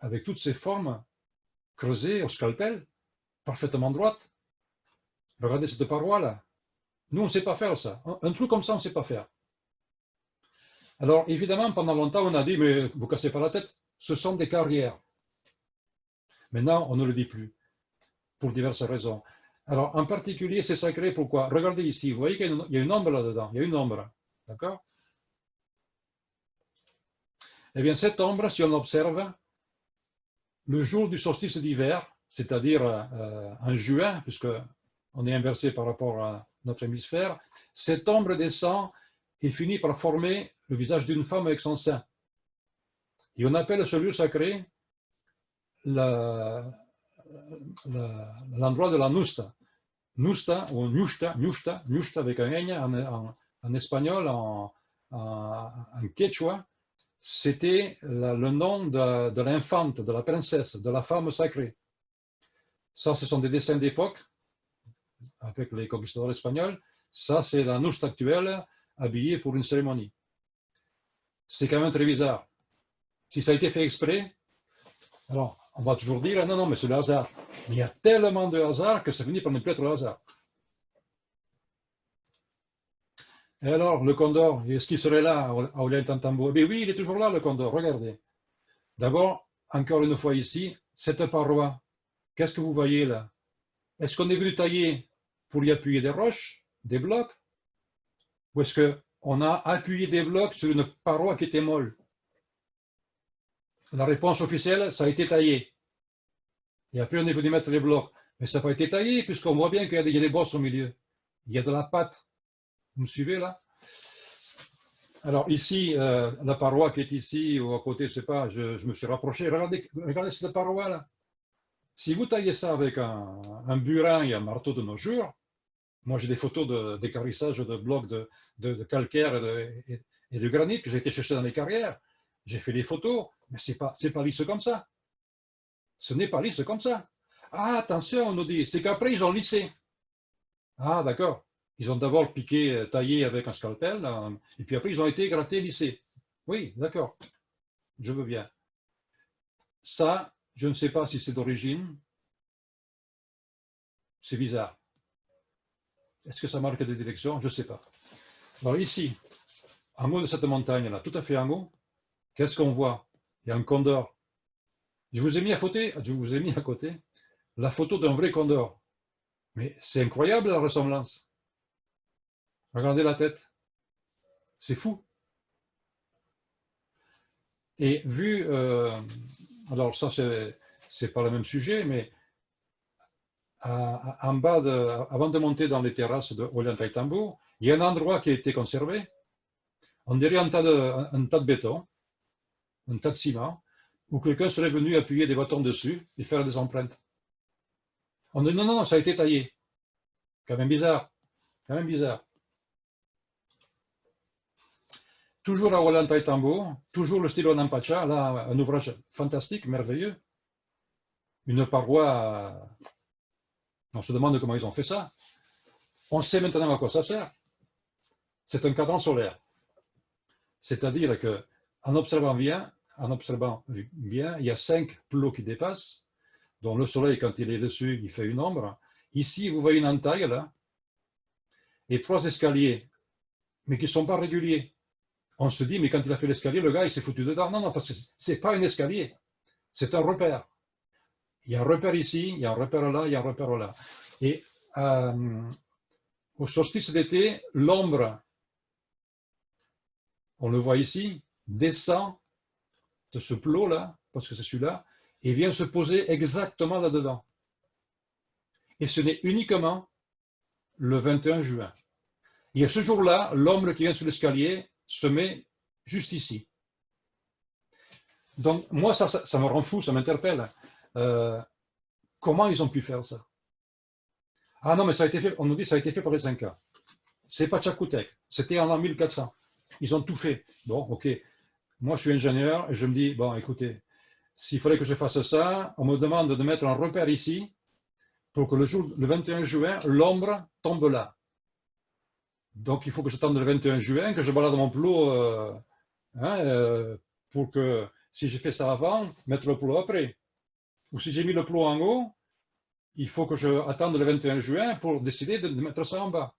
avec toutes ces formes creusées au scalpel, parfaitement droites. Regardez cette paroi-là. Nous, on ne sait pas faire ça. Un truc comme ça, on ne sait pas faire. Alors, évidemment, pendant longtemps, on a dit, mais vous ne cassez pas la tête, ce sont des carrières. Maintenant, on ne le dit plus, pour diverses raisons. Alors, en particulier, c'est sacré, pourquoi? Regardez ici, vous voyez qu'il y a une ombre là-dedans, il y a une ombre, d'accord? Eh bien, cette ombre, si on observe, le jour du solstice d'hiver, c'est-à-dire en juin, puisqu'on est inversé par rapport à notre hémisphère, cette ombre descend et finit par former le visage d'une femme avec son sein. Et on appelle ce lieu sacré l'endroit de la Nusta. Nusta ou Nushta avec un ñ en espagnol, en quechua, c'était le nom de l'infante, de la princesse, de la femme sacrée. Ça, ce sont des dessins d'époque, avec les conquistadors espagnols. Ça, c'est la Nusta actuelle, habillée pour une cérémonie. C'est quand même très bizarre. Si ça a été fait exprès, alors on va toujours dire, non, non, mais c'est le hasard. Mais il y a tellement de hasard que ça finit par ne plus être le hasard. Et alors, le Condor, est-ce qu'il serait là à Ollantaytambo? Eh oui, il est toujours là, le Condor, regardez. D'abord, encore une fois ici, cette paroi, qu'est-ce que vous voyez là? Est-ce qu'on est venu tailler pour y appuyer des roches, des blocs? Ou est-ce qu'on a appuyé des blocs sur une paroi qui était molle? La réponse officielle, ça a été taillé. Et après, on est venu mettre les blocs. Mais ça n'a pas été taillé, puisqu'on voit bien qu'il y a des bosses au milieu. Il y a de la pâte. Vous me suivez là? Alors ici, la paroi qui est ici, ou à côté, je ne sais pas, je me suis rapproché. Regardez cette paroi là. Si vous taillez ça avec un burin et un marteau de nos jours, moi j'ai des photos d'écarissage de blocs de calcaire et de granit que j'ai été chercher dans les carrières. J'ai fait les photos, mais ce n'est pas lisse comme ça. Ce n'est pas lisse comme ça. Ah, attention, on nous dit, c'est qu'après ils ont lissé. Ah, d'accord. Ils ont d'abord piqué, taillé avec un scalpel, et puis après ils ont été grattés, lissés. Oui, d'accord. Je veux bien. Ça, je ne sais pas si c'est d'origine. C'est bizarre. Est-ce que ça marque des directions? Je ne sais pas. Alors ici, en haut de cette montagne-là, tout à fait en haut, qu'est-ce qu'on voit? Il y a un condor. Je vous ai mis à côté la photo d'un vrai condor. Mais c'est incroyable la ressemblance. Regardez la tête. C'est fou. Et vu, alors ça c'est pas le même sujet, mais en bas, avant de monter dans les terrasses de Ollantaytambo, il y a un endroit qui a été conservé. On dirait un tas de béton, un tas de ciment, où quelqu'un serait venu appuyer des bâtons dessus et faire des empreintes. On dit non, non, ça a été taillé. Quand même bizarre. Quand même bizarre. Toujours à Ollantaytambo, toujours le style Onampacha, là, un ouvrage fantastique, merveilleux. Une paroi, on se demande comment ils ont fait ça. On sait maintenant à quoi ça sert. C'est un cadran solaire. C'est-à-dire qu'en observant bien, il y a 5 plots qui dépassent, dont le soleil, quand il est dessus, il fait une ombre. Ici, vous voyez une entaille, là, et 3 escaliers, mais qui ne sont pas réguliers. On se dit, mais quand il a fait l'escalier, le gars, il s'est foutu dedans. Non, non, parce que ce n'est pas un escalier, c'est un repère. Il y a un repère ici, il y a un repère là, il y a un repère là. Et au solstice d'été, l'ombre, on le voit ici, descend de ce plot-là, parce que c'est celui-là, et vient se poser exactement là-dedans. Et ce n'est uniquement le 21 juin. Et à ce jour-là, l'ombre qui vient sur l'escalier se met juste ici. Donc, moi, ça me rend fou, ça m'interpelle. Comment ils ont pu faire ça? Ah non, mais ça a été fait, on nous dit que ça a été fait par les Incas. C'est pas Chapultepec, c'était en l'an 1400. Ils ont tout fait. Bon, ok. Moi, je suis ingénieur et je me dis, bon, écoutez, s'il fallait que je fasse ça, on me demande de mettre un repère ici pour que le 21 juin, l'ombre tombe là. Donc, il faut que j'attende le 21 juin, que je balade mon plot pour que, si j'ai fait ça avant, mettre le plot après. Ou si j'ai mis le plot en haut, il faut que je attende le 21 juin pour décider de mettre ça en bas.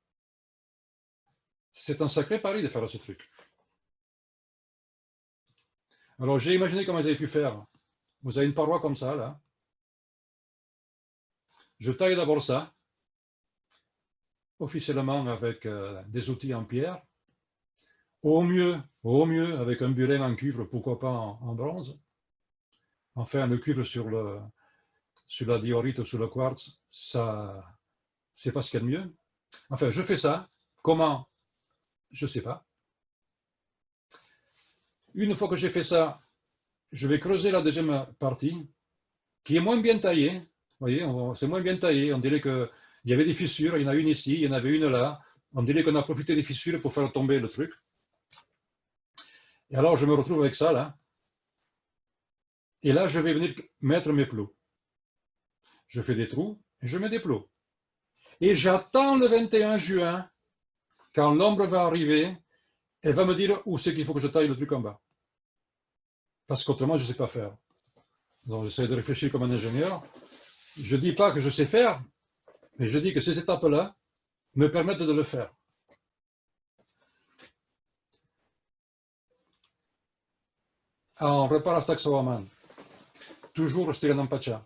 C'est un sacré pari de faire ce truc. Alors, j'ai imaginé comment ils avaient pu faire. Vous avez une paroi comme ça, là. Je taille d'abord ça, officiellement avec des outils en pierre, au mieux avec un burin en cuivre, pourquoi pas en bronze. Enfin, le cuivre sur la diorite ou sur le quartz, ça, c'est pas ce qu'il y a de mieux. Enfin, je fais ça. Comment? Je ne sais pas. Une fois que j'ai fait ça, je vais creuser la deuxième partie, qui est moins bien taillée. Vous voyez, c'est moins bien taillé. On dirait qu'il y avait des fissures. Il y en a une ici, il y en avait une là. On dirait qu'on a profité des fissures pour faire tomber le truc. Et alors, je me retrouve avec ça, là. Et là, je vais venir mettre mes plots. Je fais des trous et je mets des plots. Et j'attends le 21 juin, quand l'ombre va arriver, elle va me dire où c'est qu'il faut que je taille le truc en bas. Parce qu'autrement, je ne sais pas faire. Donc, j'essaie de réfléchir comme un ingénieur. Je ne dis pas que je sais faire, mais je dis que ces étapes-là me permettent de le faire. Alors, on repart à Sacsayhuaman. Toujours rester en Ampacha.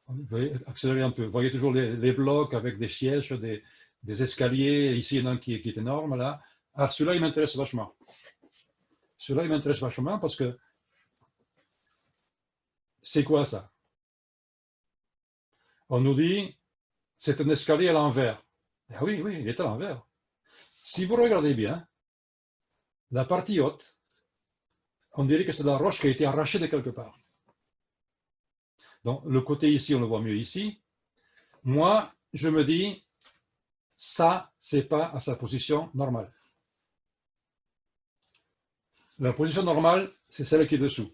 Vous voyez, accélérer un peu. Vous voyez toujours les blocs avec des sièges, des escaliers. Ici, il y en a un qui est énorme, là. Ah, celui-là, il m'intéresse vachement. Celui-là, il m'intéresse vachement parce que c'est quoi ça? On nous dit, c'est un escalier à l'envers. Ah oui, oui, il est à l'envers. Si vous regardez bien, la partie haute, on dirait que c'est la roche qui a été arrachée de quelque part. Donc, le côté ici, on le voit mieux ici. Moi, je me dis, ça, c'est pas à sa position normale. La position normale, c'est celle qui est dessous.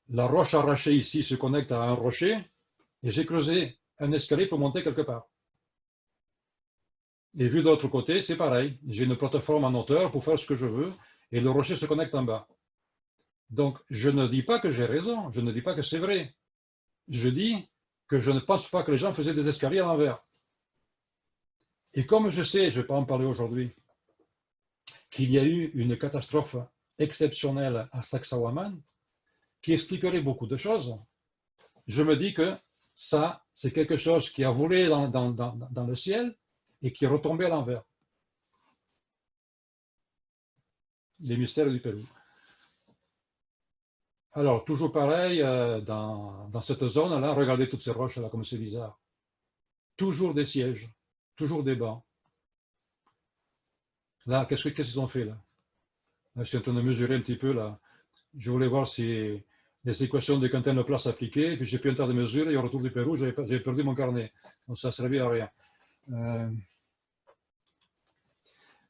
La roche arrachée ici se connecte à un rocher et j'ai creusé un escalier pour monter quelque part. Et vu de l'autre côté, c'est pareil. J'ai une plateforme en hauteur pour faire ce que je veux et le rocher se connecte en bas. Donc, je ne dis pas que j'ai raison, je ne dis pas que c'est vrai. Je dis que je ne pense pas que les gens faisaient des escaliers à l'envers. Et comme je sais, je ne vais pas en parler aujourd'hui, qu'il y a eu une catastrophe exceptionnelle à Sacsayhuaman, qui expliquerait beaucoup de choses, je me dis que ça, c'est quelque chose qui a volé dans le ciel et qui est retombé à l'envers. Les mystères du Pérou. Alors, toujours pareil, dans cette zone-là, regardez toutes ces roches-là, comme c'est bizarre. Toujours des sièges, toujours des bancs. Là, qu'est-ce qu'ils ont fait là? Là, je suis en train de mesurer un petit peu là. Je voulais voir si les équations de Quentin-Laplace appliquées, puis j'ai pris un tas de mesures et au retour du Pérou, j'ai perdu mon carnet. Donc ça ne servait à rien.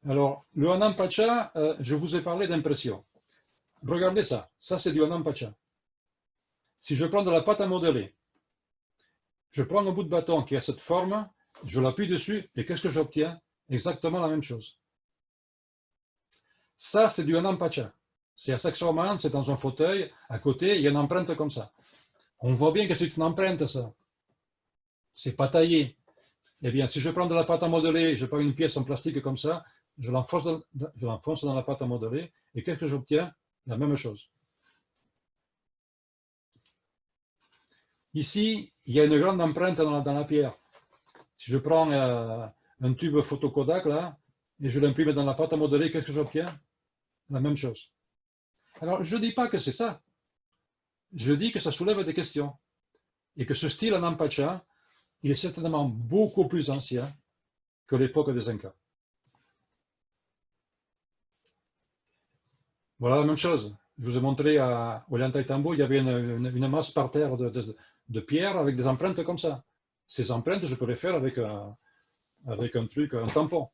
Alors, le Hanan Pacha, je vous ai parlé d'impression. Regardez ça. Ça, c'est du Hanan Pacha. Si je prends de la pâte à modeler, je prends un bout de bâton qui a cette forme, je l'appuie dessus, et qu'est-ce que j'obtiens? Exactement la même chose. Ça, c'est du Hanan Pacha. C'est à Sacsayhuaman, c'est dans un fauteuil, à côté, il y a une empreinte comme ça. On voit bien que c'est une empreinte, ça. C'est pas taillé. Eh bien, si je prends de la pâte à modeler, je prends une pièce en plastique comme ça, je l'enfonce dans la pâte à modeler, et qu'est-ce que j'obtiens? La même chose. Ici, il y a une grande empreinte dans la pierre. Si je prends un tube photokodak, là, et je l'imprime dans la pâte à modeler, qu'est-ce que j'obtiens? La même chose. Alors, je ne dis pas que c'est ça. Je dis que ça soulève des questions. Et que ce style en Ampacha, il est certainement beaucoup plus ancien que l'époque des Incas. Voilà la même chose. Je vous ai montré à Ollantaytambo, il y avait une masse par terre de pierres avec des empreintes comme ça. Ces empreintes, je peux les faire avec un truc, un tampon.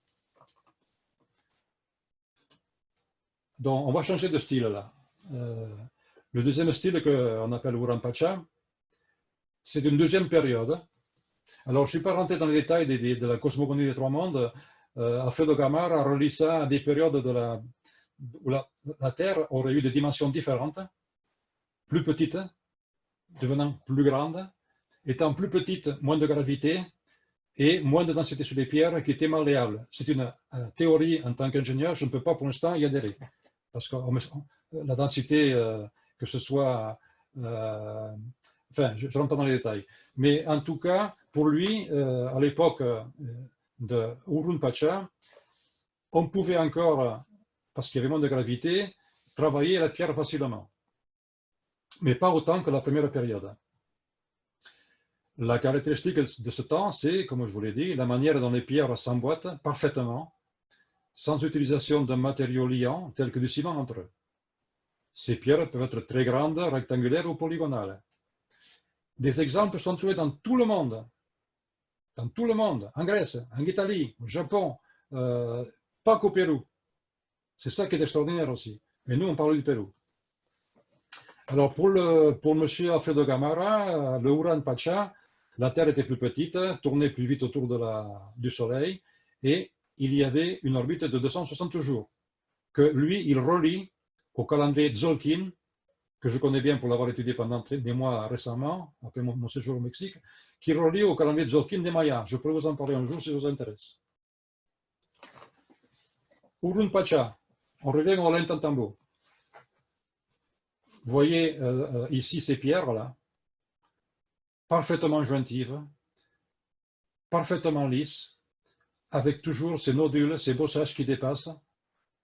Donc, on va changer de style là. Le deuxième style qu'on appelle Urampacha, c'est d'une deuxième période. Alors, je ne suis pas rentré dans les détails de la cosmogonie des trois mondes. Alfredo Gamar a relié ça à des périodes où la Terre aurait eu des dimensions différentes, plus petites, devenant plus grande, étant plus petite, moins de gravité et moins de densité sur les pierres qui étaient malléables. C'est une théorie en tant qu'ingénieur, je ne peux pas pour l'instant y adhérer. Parce que la densité, que ce soit enfin, je rentre dans les détails. Mais en tout cas, pour lui, à l'époque de Urun Pacha, on pouvait encore, parce qu'il y avait moins de gravité, travailler la pierre facilement. Mais pas autant que la première période. La caractéristique de ce temps, c'est, comme je vous l'ai dit, la manière dont les pierres s'emboîtent parfaitement, sans utilisation de matériaux liants tels que du ciment entre eux. Ces pierres peuvent être très grandes, rectangulaires ou polygonales. Des exemples sont trouvés dans tout le monde, en Grèce, en Italie, au Japon, pas qu'au Pérou. C'est ça qui est extraordinaire aussi. Mais nous, on parle du Pérou. Alors, pour M. Alfredo Gamarra, le Uran Pacha, la Terre était plus petite, tournait plus vite autour du Soleil, et il y avait une orbite de 260 jours, que lui, il relie au calendrier Tzolk'in, que je connais bien pour l'avoir étudié pendant des mois récemment, après mon séjour au Mexique, qui relie au calendrier Tzolk'in des Mayas. Je pourrais vous en parler un jour si ça vous intéresse. Urun Pacha, on revient au Ollantaytambo. Vous voyez ici ces pierres-là, parfaitement jointives, parfaitement lisses, avec toujours ces nodules, ces bossages qui dépassent,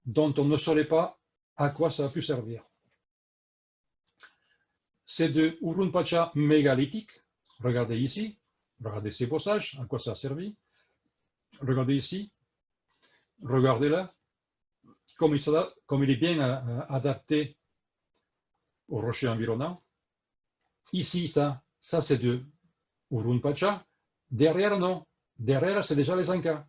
dont on ne saurait pas à quoi ça a pu servir. C'est de Urun Pacha mégalithique. Regardez ici, regardez ces bossages, à quoi ça a servi. Regardez ici, regardez là, comme il est bien adapté aux rochers environnants. Ici, ça c'est de Urun Pacha. Derrière, non. Derrière, c'est déjà les Incas.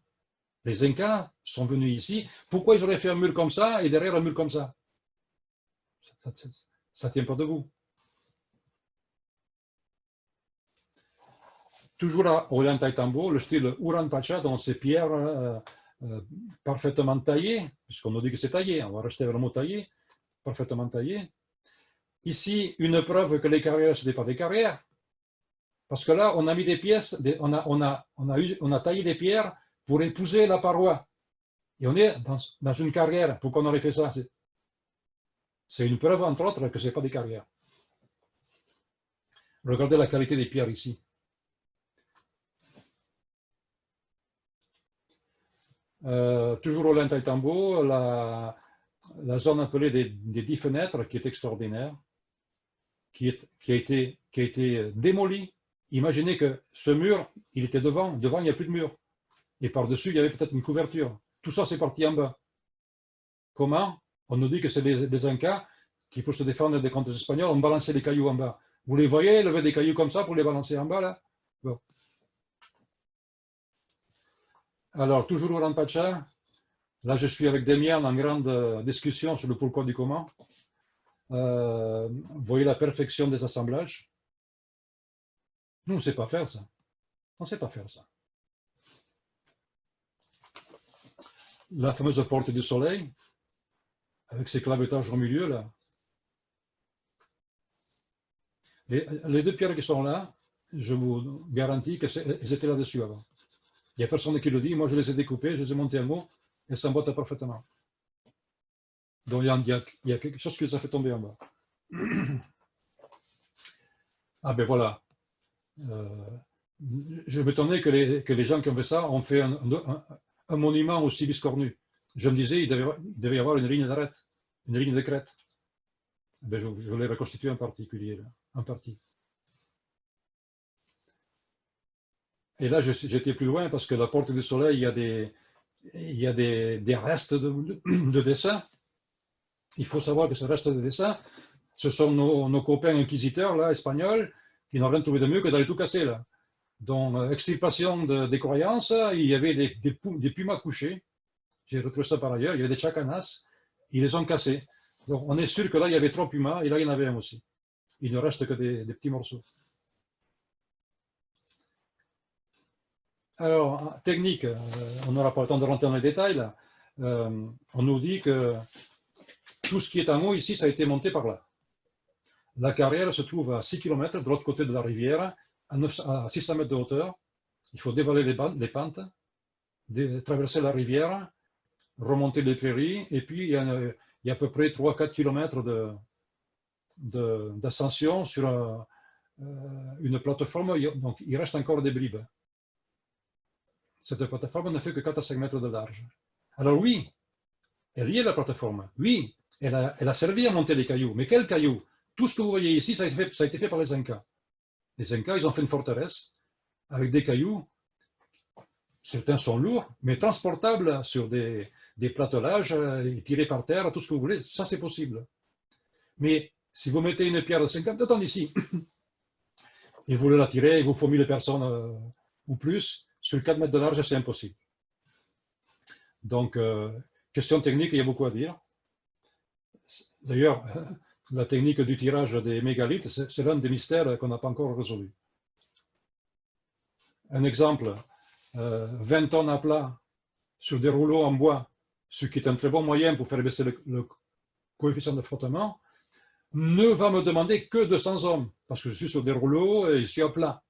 Les Incas sont venus ici. Pourquoi ils auraient fait un mur comme ça et derrière un mur comme ça? Ça ne tient pas debout. Toujours à Ollantaytambo, le style Uran Pacha, dans ces pierres parfaitement taillées, puisqu'on nous dit que c'est taillé, on va rester avec le mot taillé, parfaitement taillé. Ici, une preuve que les carrières, ce n'étaient pas des carrières, parce que là, on a mis des pièces, on a taillé des pierres pour épouser la paroi. Et on est dans une carrière. Pourquoi on aurait fait ça? C'est une preuve, entre autres, que ce n'est pas des carrières. Regardez la qualité des pierres ici. Toujours au Ollantaytambo, la zone appelée des 10 fenêtres, qui est extraordinaire, qui a été démolie. Imaginez que ce mur, il était devant il n'y a plus de mur. Et par-dessus, il y avait peut-être une couverture. Tout ça, c'est parti en bas. Comment? On nous dit que c'est les Incas qui, pour se défendre des contre les Espagnols, ont balancé les cailloux en bas. Vous les voyez lever des cailloux comme ça pour les balancer en bas, là? Bon. Alors, toujours Uran Pacha. Là, je suis avec Demian en grande discussion sur le pourquoi du comment. Vous voyez la perfection des assemblages. Nous, on ne sait pas faire ça. On ne sait pas faire ça. La fameuse porte du soleil, avec ses clavetages au milieu, là. Les deux pierres qui sont là, je vous garantis qu'elles étaient là-dessus avant. Il n'y a personne qui le dit. Moi, je les ai découpées, je les ai montées en haut, elles s'emboîtent parfaitement. Donc, il y a quelque chose qui les a fait tomber en bas. Ah ben voilà. Je m'étonnais que les gens qui ont fait ça ont fait un monument aussi biscornu. Je me disais, il devait y avoir une ligne d'arête, une ligne de crête. Ben, je l'ai reconstitué en particulier, là, en partie. Et là, j'étais plus loin parce que la porte du soleil, il y a des restes de dessins. Il faut savoir que ces restes de dessins, ce sont nos copains inquisiteurs, là, espagnols, qui n'ont rien trouvé de mieux que d'aller tout casser, là. Donc, extirpation des croyances, il y avait des pumas couchés. J'ai retrouvé ça par ailleurs. Il y avait des chacanas. Ils les ont cassés. Donc, on est sûr que là, il y avait 3 pumas, et là, il y en avait un aussi. Il ne reste que des petits morceaux. Alors, technique, on n'aura pas le temps de rentrer dans les détails, là. On nous dit que tout ce qui est en haut ici, ça a été monté par là. La carrière se trouve à 6 km de l'autre côté de la rivière, à 600 mètres de hauteur. Il faut dévaler les pentes, traverser la rivière, remonter les prairies, et puis il y a à peu près 3-4 km d'ascension sur une plateforme, donc il reste encore des bribes. Cette plateforme ne fait que 4 à 5 mètres de large. Alors oui, elle y est la plateforme. Oui, elle a servi à monter les cailloux. Mais quels cailloux? Tout ce que vous voyez ici, ça a été fait par les Incas. Les Incas, ils ont fait une forteresse avec des cailloux. Certains sont lourds, mais transportables sur des platelages, tirés par terre, tout ce que vous voulez. Ça, c'est possible. Mais si vous mettez une pierre de 50 tonnes ici, et vous la tirez, il vous faut 1000 personnes ou plus, sur 4 mètres de large, c'est impossible. Donc, question technique, il y a beaucoup à dire. D'ailleurs, la technique du tirage des mégalithes, c'est l'un des mystères qu'on n'a pas encore résolu. Un exemple, 20 tonnes à plat sur des rouleaux en bois, ce qui est un très bon moyen pour faire baisser le coefficient de frottement, ne va me demander que 200 hommes, parce que je suis sur des rouleaux et je suis à plat.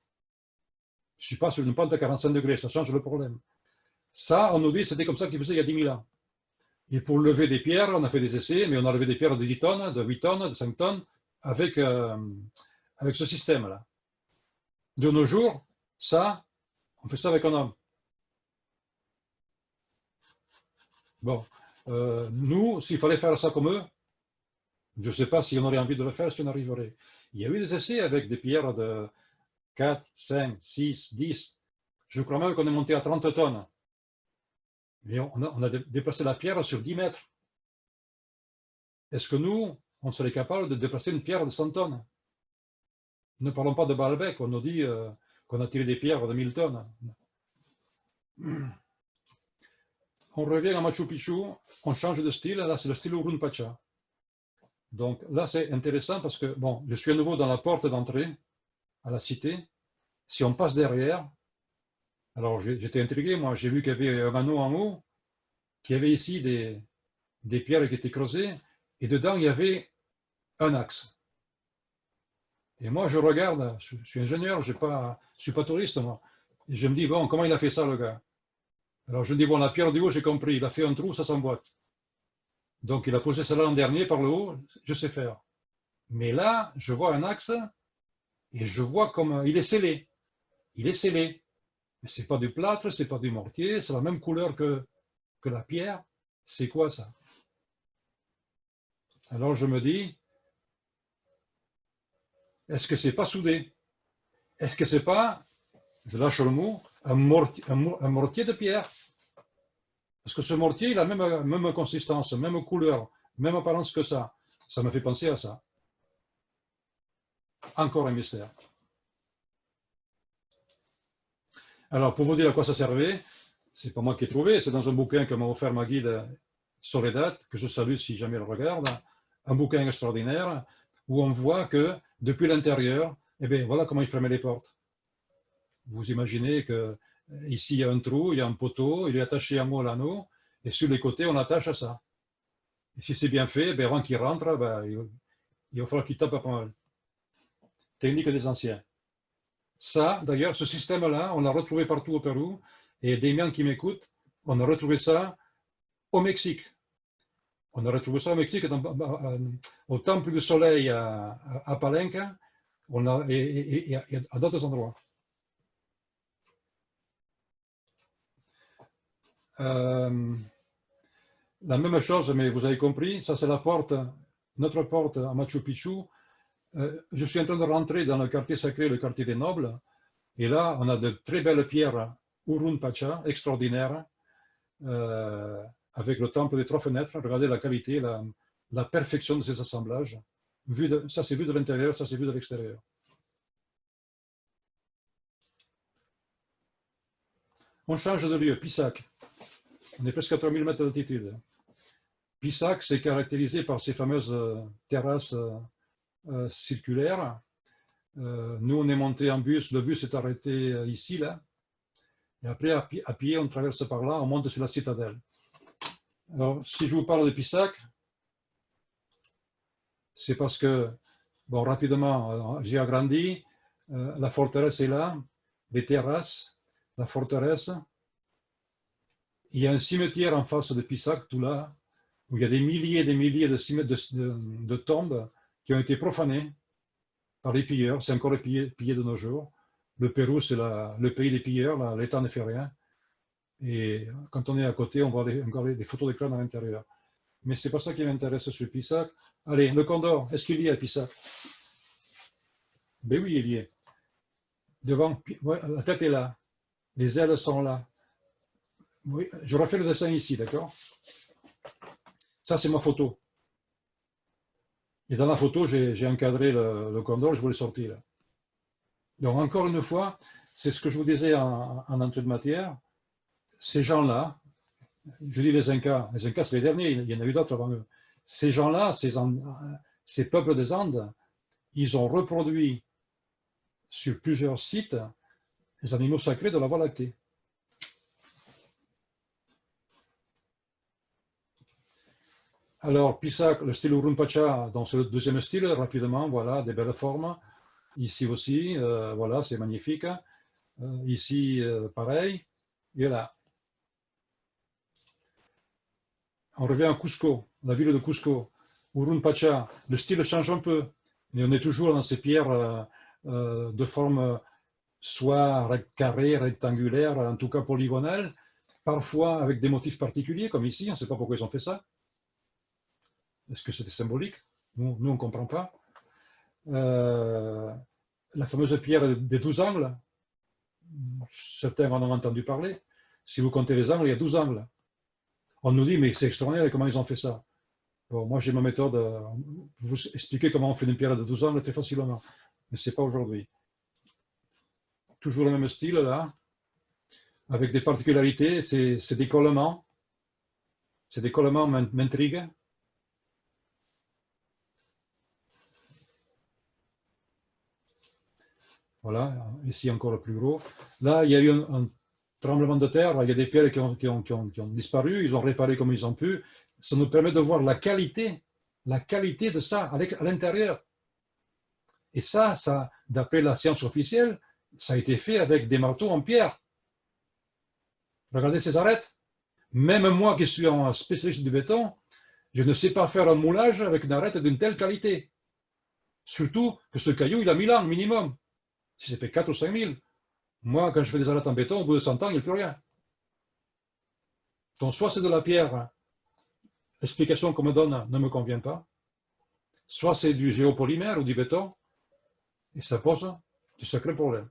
Je ne suis pas sur une pente à 45 degrés, ça change le problème. Ça, on nous dit, c'était comme ça qu'ils faisaient il y a 10 000 ans. Et pour lever des pierres, on a fait des essais, mais on a levé des pierres de 10 tonnes, de 8 tonnes, de 5 tonnes, avec ce système-là. De nos jours, ça, on fait ça avec un homme. Bon, nous, s'il fallait faire ça comme eux, je ne sais pas si on aurait envie de le faire, si on arriverait. Il y a eu des essais avec des pierres de 4, 5, 6, 10. Je crois même qu'on est monté à 30 tonnes. Mais on a déplacé la pierre sur 10 mètres. Est-ce que nous, on serait capable de déplacer une pierre de 100 tonnes? Ne parlons pas de Baalbek, on nous dit qu'on a tiré des pierres de 1000 tonnes. On revient à Machu Picchu, on change de style, là c'est le style Urun Pacha. Donc là c'est intéressant parce que, bon, je suis à nouveau dans la porte d'entrée à la cité. Si on passe derrière, alors j'étais intrigué, moi j'ai vu qu'il y avait un anneau en haut, qu'il y avait ici des pierres qui étaient creusées, et dedans il y avait un axe. Et moi je regarde, je suis ingénieur, je ne suis pas touriste moi, et je me dis, bon, comment il a fait ça le gars? Alors je me dis, bon, la pierre du haut j'ai compris, il a fait un trou, ça s'emboîte. Donc il a posé cela en dernier par le haut, je sais faire. Mais là, je vois un axe, et je vois comme il est scellé. Il est scellé. Mais ce n'est pas du plâtre, ce n'est pas du mortier, c'est la même couleur que la pierre. C'est quoi ça? Alors je me dis, est-ce que c'est pas soudé? Est-ce que c'est pas, je lâche le mot, un mortier de pierre? Parce que ce mortier, il a même consistance, même couleur, même apparence que ça. Ça me fait penser à ça. Encore un mystère. Alors, pour vous dire à quoi ça servait, c'est pas moi qui ai trouvé, c'est dans un bouquin que m'a offert ma guide Soledad, que je salue si jamais elle regarde, un bouquin extraordinaire, où on voit que, depuis l'intérieur, eh bien, voilà comment il fermait les portes. Vous imaginez que ici, il y a un trou, il y a un poteau, il est attaché à moi l'anneau, et sur les côtés, on attache à ça. Et si c'est bien fait, ben, avant qu'il rentre, ben, il va falloir qu'il tape pas mal. Technique des anciens. Ça, d'ailleurs, ce système-là, on l'a retrouvé partout au Pérou, et Damien qui m'écoute, on a retrouvé ça au Mexique. On a retrouvé ça au Mexique, au Temple du Soleil à Palenque, et à d'autres endroits. La même chose, mais vous avez compris, ça c'est la porte, notre porte à Machu Picchu. Je suis en train de rentrer dans le quartier sacré, le quartier des nobles, et là on a de très belles pierres Urun Pacha, extraordinaires, avec le temple des 3 fenêtres. Regardez la qualité, la perfection de ces assemblages. Ça c'est vu de l'intérieur, ça c'est vu de l'extérieur. On change de lieu, Pisac. On est presque à 3000 mètres d'altitude. Pisac, c'est caractérisé par ces fameuses terrasses circulaires. Nous, on est monté en bus, le bus est arrêté ici, là. Et après, à pied, on traverse par là, on monte sur la citadelle. Alors, si je vous parle de Pisac, c'est parce que, bon, rapidement, j'ai agrandi, la forteresse est là, les terrasses, la forteresse. Il y a un cimetière en face de Pisac, tout là, où il y a des milliers et des milliers de tombes qui ont été profanées. par les pilleurs. C'est encore les pillés de nos jours. Le Pérou, c'est le pays des pilleurs. L'État ne fait rien. Et quand on est à côté, on voit encore des photos d'écran à l'intérieur. Mais c'est pas ça qui m'intéresse sur Pissac. Allez, le Condor, est-ce qu'il y est à Pissac? Ben oui, il y est. Devant, la tête est là. Les ailes sont là. Oui, je refais le dessin ici, d'accord? Ça, c'est ma photo. Et dans la photo, j'ai encadré le Condor, je vous l'ai sorti là. Donc, encore une fois, c'est ce que je vous disais en entrée de matière. Ces gens-là, je dis les Incas c'est les derniers, il y en a eu d'autres avant eux. Ces gens-là, ces peuples des Andes, ils ont reproduit sur plusieurs sites les animaux sacrés de la Voie lactée. Alors, Pissac, le style Urrumpacha, dans ce deuxième style, rapidement, voilà, des belles formes. Ici aussi, voilà, c'est magnifique. Ici, pareil. Et là. On revient à Cusco, la ville de Cusco. Urrumpacha, le style change un peu, mais on est toujours dans ces pierres de forme soit carrée, rectangulaire, en tout cas polygonale, parfois avec des motifs particuliers, comme ici, on ne sait pas pourquoi ils ont fait ça. Est-ce que c'était symbolique? Nous, on ne comprend pas. La fameuse pierre des 12 angles, certains en ont entendu parler. Si vous comptez les angles, il y a 12 angles. On nous dit, mais c'est extraordinaire, comment ils ont fait ça? Bon, moi, j'ai ma méthode pour vous expliquer comment on fait une pierre de 12 angles très facilement. Mais ce n'est pas aujourd'hui. Toujours le même style, là, avec des particularités. C'est des collements. C'est des collements m'intriguent. Voilà, ici encore le plus gros. Là, il y a eu un tremblement de terre, il y a des pierres qui ont disparu, ils ont réparé comme ils ont pu. Ça nous permet de voir la qualité de ça à l'intérieur. Et ça, d'après la science officielle, ça a été fait avec des marteaux en pierre. Regardez ces arêtes. Même moi qui suis un spécialiste du béton, je ne sais pas faire un moulage avec une arête d'une telle qualité. Surtout que ce caillou, il a 1000 ans minimum. Si ça fait 4 ou 5 000. Moi, quand je fais des arêtes en béton, au bout de 100 ans, il n'y a plus rien. Donc, soit c'est de la pierre, l'explication qu'on me donne ne me convient pas, soit c'est du géopolymère ou du béton, et ça pose de sacrés problèmes.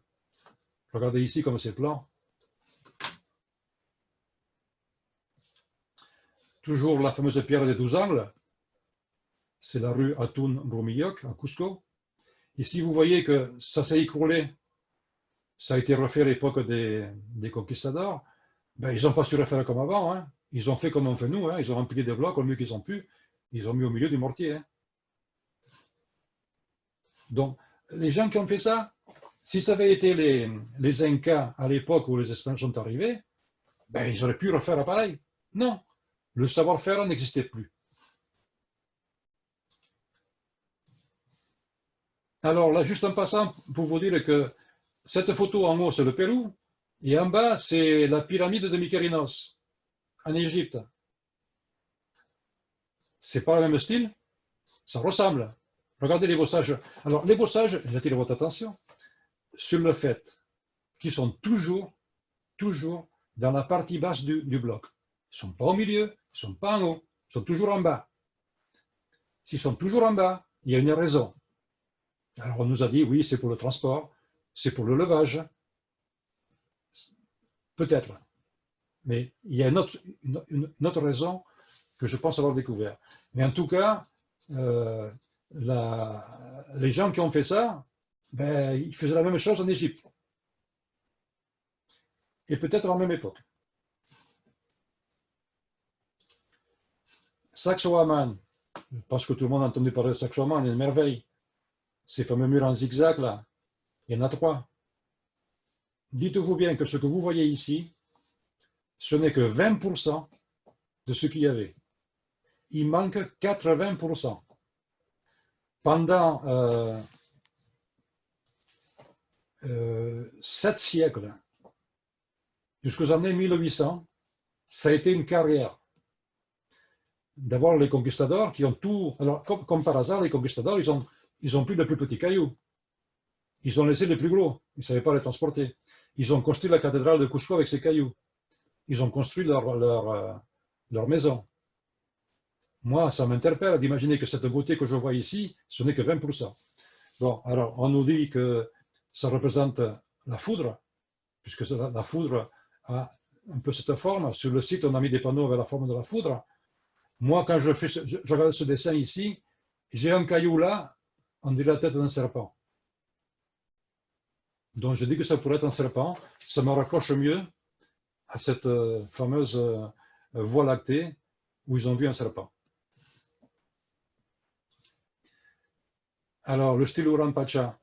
Regardez ici comme c'est plan. Toujours la fameuse pierre des 12 angles, c'est la rue Atun Rumilloc à Cusco. Ici, vous voyez que ça s'est écroulé, ça a été refait à l'époque des conquistadors. Ben, ils n'ont pas su refaire comme avant. Hein. Ils ont fait comme on fait nous. Hein. Ils ont rempli des blocs au mieux qu'ils ont pu. Ils ont mis au milieu du mortier. Hein. Donc, les gens qui ont fait ça, si ça avait été les Incas à l'époque où les Espagnols sont arrivés, ben, ils auraient pu refaire pareil. Non, le savoir-faire n'existait plus. Alors là, juste en passant, pour vous dire que cette photo en haut, c'est le Pérou, et en bas, c'est la pyramide de Mykérinos, en Égypte. C'est pas le même style, ça ressemble. Regardez les bossages. Alors, les bossages, j'attire votre attention sur le fait qu'ils sont toujours dans la partie basse du bloc. Ils ne sont pas au milieu, ils ne sont pas en haut, ils sont toujours en bas. S'ils sont toujours en bas, il y a une raison. Alors, on nous a dit, oui, c'est pour le transport, c'est pour le levage. Peut-être. Mais il y a une autre raison que je pense avoir découvert. Mais en tout cas, les gens qui ont fait ça, ben, ils faisaient la même chose en Égypte. Et peut-être à la même époque. Sacsayhuaman, je pense que tout le monde a entendu parler de Sacsayhuaman, il y a une merveille. Ces fameux murs en zigzag, là, il y en a 3. Dites-vous bien que ce que vous voyez ici, ce n'est que 20% de ce qu'il y avait. Il manque 80%. Pendant 7 siècles, jusqu'aux années 1800, ça a été une carrière. D'abord les conquistadors qui ont tout... Alors, comme par hasard, les conquistadors, ils ont pris le plus petit caillou. Ils ont laissé les plus gros, ils ne savaient pas les transporter. Ils ont construit la cathédrale de Cusco avec ses cailloux. Ils ont construit leur maison. Moi, ça m'interpelle d'imaginer que cette beauté que je vois ici, ce n'est que 20%. Bon, alors, on nous dit que ça représente la foudre, puisque la foudre a un peu cette forme. Sur le site, on a mis des panneaux avec la forme de la foudre. Moi, quand je regarde ce dessin ici, j'ai un caillou là, on dirait la tête d'un serpent. Donc, je dis que ça pourrait être un serpent. Ça me raccroche mieux à cette fameuse voie lactée où ils ont vu un serpent. Alors, le style Uran Pacha,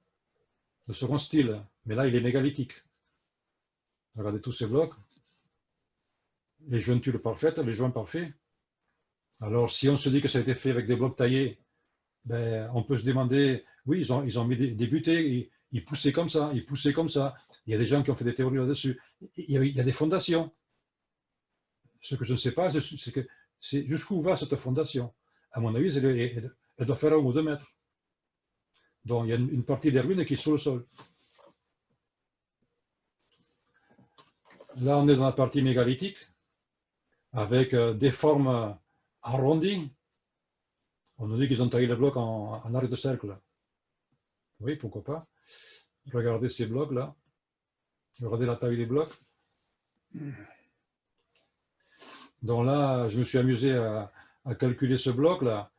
le second style, mais là, il est mégalithique. Regardez tous ces blocs. Les jointures parfaites, les joints parfaits. Alors, si on se dit que ça a été fait avec des blocs taillés, ben, on peut se demander, oui, ils ont mis des butées, ils poussaient comme ça, ils poussaient comme ça. Il y a des gens qui ont fait des théories là-dessus. Il y a des fondations. Ce que je ne sais pas, c'est que jusqu'où va cette fondation. À mon avis, elle doit faire 1 ou 2 mètres. Donc, il y a une partie des ruines qui est sous le sol. Là, on est dans la partie mégalithique, avec des formes arrondies. On nous dit qu'ils ont taillé les blocs en arc de cercle. Oui, pourquoi pas. Regardez ces blocs-là. Regardez la taille des blocs. Donc là, je me suis amusé à calculer ce bloc-là.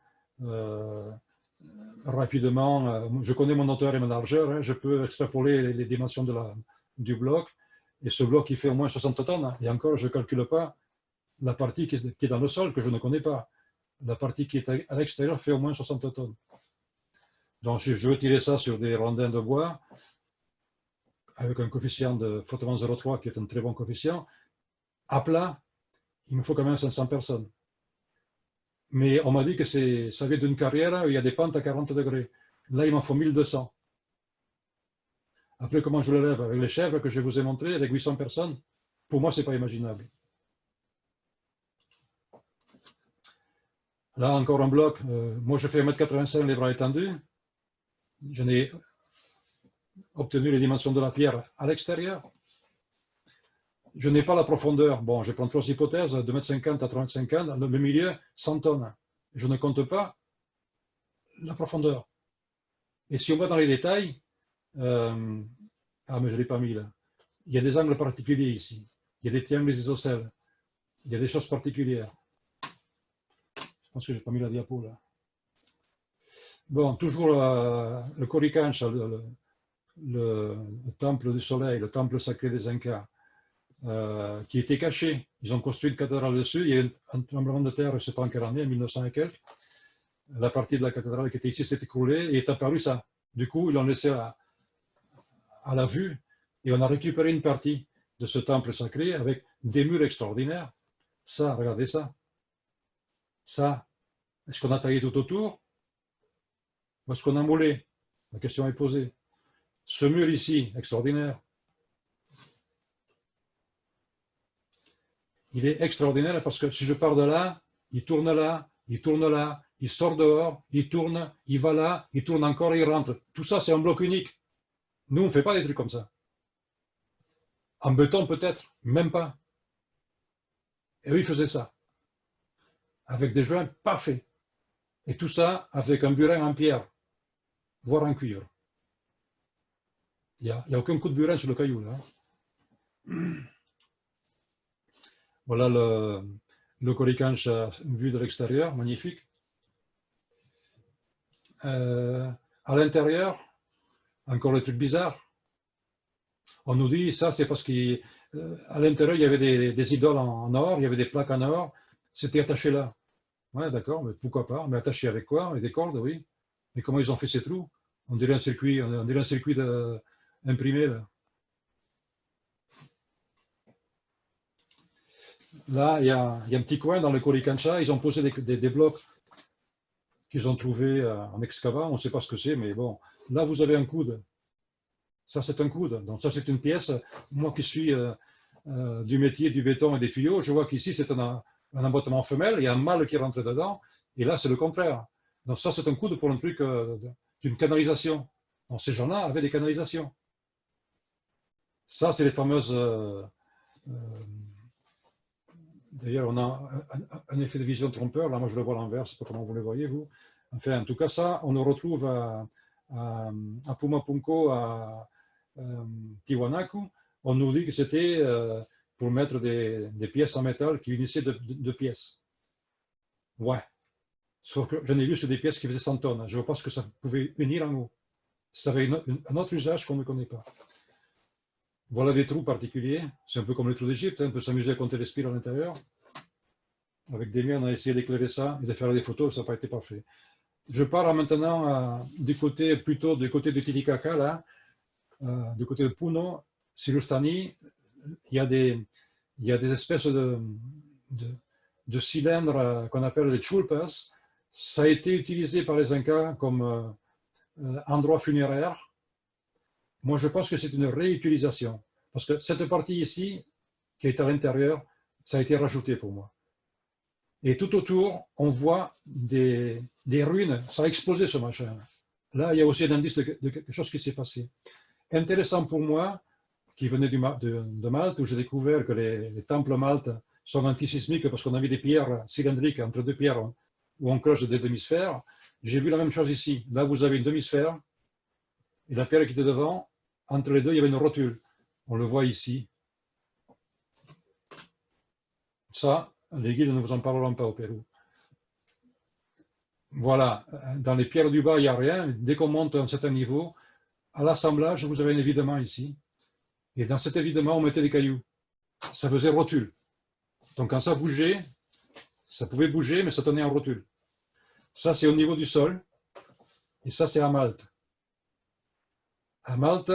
Rapidement, je connais mon hauteur et mon largeur, hein, je peux extrapoler les dimensions du bloc, et ce bloc il fait au moins 60 tonnes, hein, et encore je ne calcule pas la partie qui est dans le sol, que je ne connais pas. La partie qui est à l'extérieur fait au moins 60 tonnes. Donc je vais tirer ça sur des rondins de bois, avec un coefficient de fortement 0,3 qui est un très bon coefficient. À plat, il me faut quand même 500 personnes. Mais on m'a dit que ça vient d'une carrière où il y a des pentes à 40 degrés. Là, il m'en faut 1200. Après, comment je le lève? Avec les chèvres que je vous ai montrées, avec 800 personnes, pour moi, ce n'est pas imaginable. Là, encore un bloc. Moi, je fais 1,85 m, les bras étendus. Je n'ai obtenu les dimensions de la pierre à l'extérieur. Je n'ai pas la profondeur. Bon, je prends 3 hypothèses, 2,50 m à 3,50 m, le milieu, 100 tonnes. Je ne compte pas la profondeur. Et si on va dans les détails, ah, mais je ne l'ai pas mis là. Il y a des angles particuliers ici. Il y a des triangles isocèles. Il y a des choses particulières. Je pense que je n'ai pas mis la diapo là. Bon, toujours le Coricancha, le temple du soleil, le temple sacré des Incas, qui était caché. Ils ont construit une cathédrale dessus. Il y a eu un tremblement de terre, je ne sais pas en quelle année, en 1900 et quelques. La partie de la cathédrale qui était ici s'est écroulée et est apparu ça. Du coup, ils l'ont laissé à la vue et on a récupéré une partie de ce temple sacré avec des murs extraordinaires. Ça, regardez ça. Ça, est-ce qu'on a taillé tout autour ou est-ce qu'on a moulé? La question est posée. Ce mur ici, extraordinaire. Il est extraordinaire parce que si je pars de là, il tourne là, il tourne là, il sort dehors, il tourne, il va là, il tourne encore et il rentre. Tout ça, c'est un bloc unique. Nous, on ne fait pas des trucs comme ça. En béton, peut-être, même pas. Et eux, ils faisaient ça. Avec des joints parfaits. Et tout ça avec un burin en pierre, voire en cuivre. Il n'y a aucun coup de burin sur le caillou, là. Voilà le Coricancha vu de l'extérieur, magnifique. À l'intérieur, encore le truc bizarre. On nous dit, ça c'est parce qu'à l'intérieur, il y avait des idoles en or, il y avait des plaques en or, c'était attaché là. Ouais, d'accord, mais pourquoi pas? Mais attaché avec quoi? Avec des cordes, oui. Mais comment ils ont fait ces trous? On dirait un circuit imprimé, là. Là, il y a un petit coin dans le Coricancha, ils ont posé des blocs qu'ils ont trouvés en excavant, on ne sait pas ce que c'est, mais bon. Là, vous avez un coude. Ça, c'est un coude. Donc, ça, c'est une pièce. Moi qui suis du métier du béton et des tuyaux, je vois qu'ici, c'est un emboîtement femelle. Il y a un mâle qui rentre dedans. Et là, c'est le contraire. Donc, ça, c'est un coude pour un truc d'une canalisation. Donc ces gens-là avaient des canalisations. Ça, c'est les fameuses... D'ailleurs, on a un effet de vision trompeur. Là, moi, je le vois à l'envers. Je ne sais pas comment vous le voyez, vous. Enfin, en tout cas, ça, on le retrouve à Pumapunko, à Tiwanaku. On nous dit que c'était pour mettre des pièces en métal qui unissaient deux pièces. Ouais. Sauf que j'en ai vu sur des pièces qui faisaient 100 tonnes. Je ne vois pas ce que ça pouvait unir en haut. Ça avait un autre usage qu'on ne connaît pas. Voilà des trous particuliers. C'est un peu comme les trous d'Égypte. On peut s'amuser à compter les spires à l'intérieur. Avec des miens, on a essayé d'éclairer ça et de faire des photos. Ça n'a pas été parfait. Je pars maintenant plutôt du côté de Titicaca, là, du côté de Puno, Silustani. Il y a des espèces de cylindres qu'on appelle les chulpas. Ça a été utilisé par les Incas comme endroit funéraire. Moi, je pense que c'est une réutilisation. Parce que cette partie ici, qui est à l'intérieur, ça a été rajouté pour moi. Et tout autour, on voit des ruines. Ça a explosé, ce machin. Là, il y a aussi un indice de quelque chose qui s'est passé. Intéressant pour moi, qui venait de Malte, où j'ai découvert que les temples maltes sont antisismiques parce qu'on a mis des pierres cylindriques entre deux pierres où on creuse des demi-sphères. J'ai vu la même chose ici. Là, vous avez une demi-sphère et la pierre qui était devant, entre les deux, il y avait une rotule. On le voit ici. Ça, les guides ne vous en parleront pas au Pérou. Voilà, dans les pierres du bas, il n'y a rien. Dès qu'on monte à un certain niveau, à l'assemblage, vous avez un évidement ici. Et dans cet évidement, on mettait des cailloux. Ça faisait rotule. Donc quand ça bougeait, ça pouvait bouger, mais ça tenait en rotule. Ça, c'est au niveau du sol. Et ça, c'est à Malte. À Malte,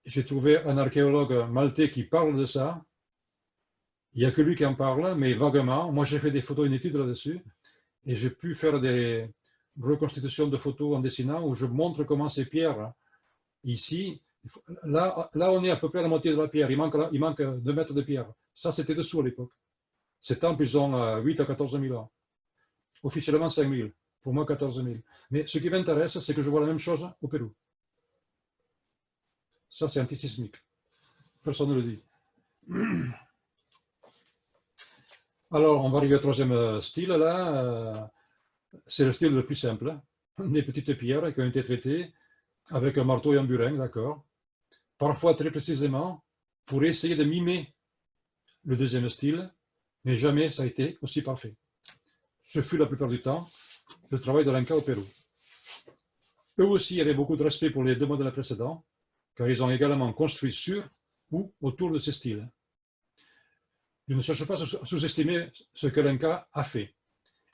j'ai trouvé un archéologue maltais qui parle de ça. Il n'y a que lui qui en parle, mais vaguement. Moi, j'ai fait des photos, une étude là-dessus. Et j'ai pu faire des reconstitutions de photos en dessinant où je montre comment ces pierres, ici, là, on est à peu près à la moitié de la pierre. Il manque 2 mètres de pierre. Ça, c'était dessous à l'époque. Ces temples, ils ont 8 à 14 000 ans. Officiellement 5 000. Pour moi, 14 000. Mais ce qui m'intéresse, c'est que je vois la même chose au Pérou. Ça, c'est antisismique. Personne ne le dit. Alors, on va arriver au troisième style, là. C'est le style le plus simple. Des petites pierres qui ont été traitées avec un marteau et un burin, d'accord. Parfois très précisément, pour essayer de mimer le deuxième style, mais jamais ça a été aussi parfait. Ce fut la plupart du temps le travail de l'Inca au Pérou. Eux aussi avaient beaucoup de respect pour les 2 modèles précédents, car ils ont également construit sur ou autour de ces styles. Je ne cherche pas à sous-estimer ce que l'Inca a fait.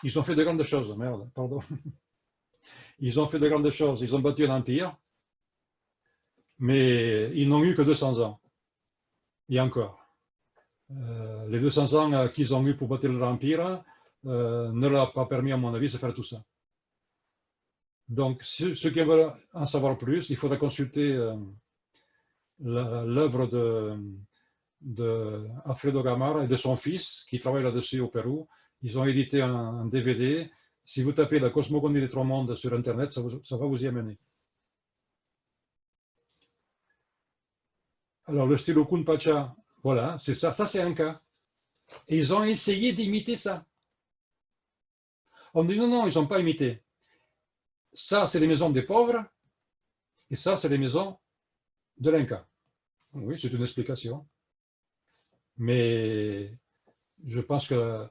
Ils ont fait de grandes choses, merde, pardon. Ils ont fait de grandes choses, ils ont bâti un empire, mais ils n'ont eu que 200 ans. Et encore. Les 200 ans qu'ils ont eu pour bâtir leur empire ne leur a pas permis, à mon avis, de faire tout ça. Donc, ceux qui veulent en savoir plus, il faudra consulter l'œuvre de Alfredo Gamarra et de son fils, qui travaillent là-dessus au Pérou. Ils ont édité un DVD. Si vous tapez la cosmogonie des 3 mondes sur Internet, ça va vous y amener. Alors, le stylo Kunpacha, voilà, c'est ça. Ça, c'est un cas. Et ils ont essayé d'imiter ça. On dit non, ils n'ont pas imité. Ça, c'est les maisons des pauvres, et ça, c'est les maisons de l'Inca. Oui, c'est une explication. Mais je pense que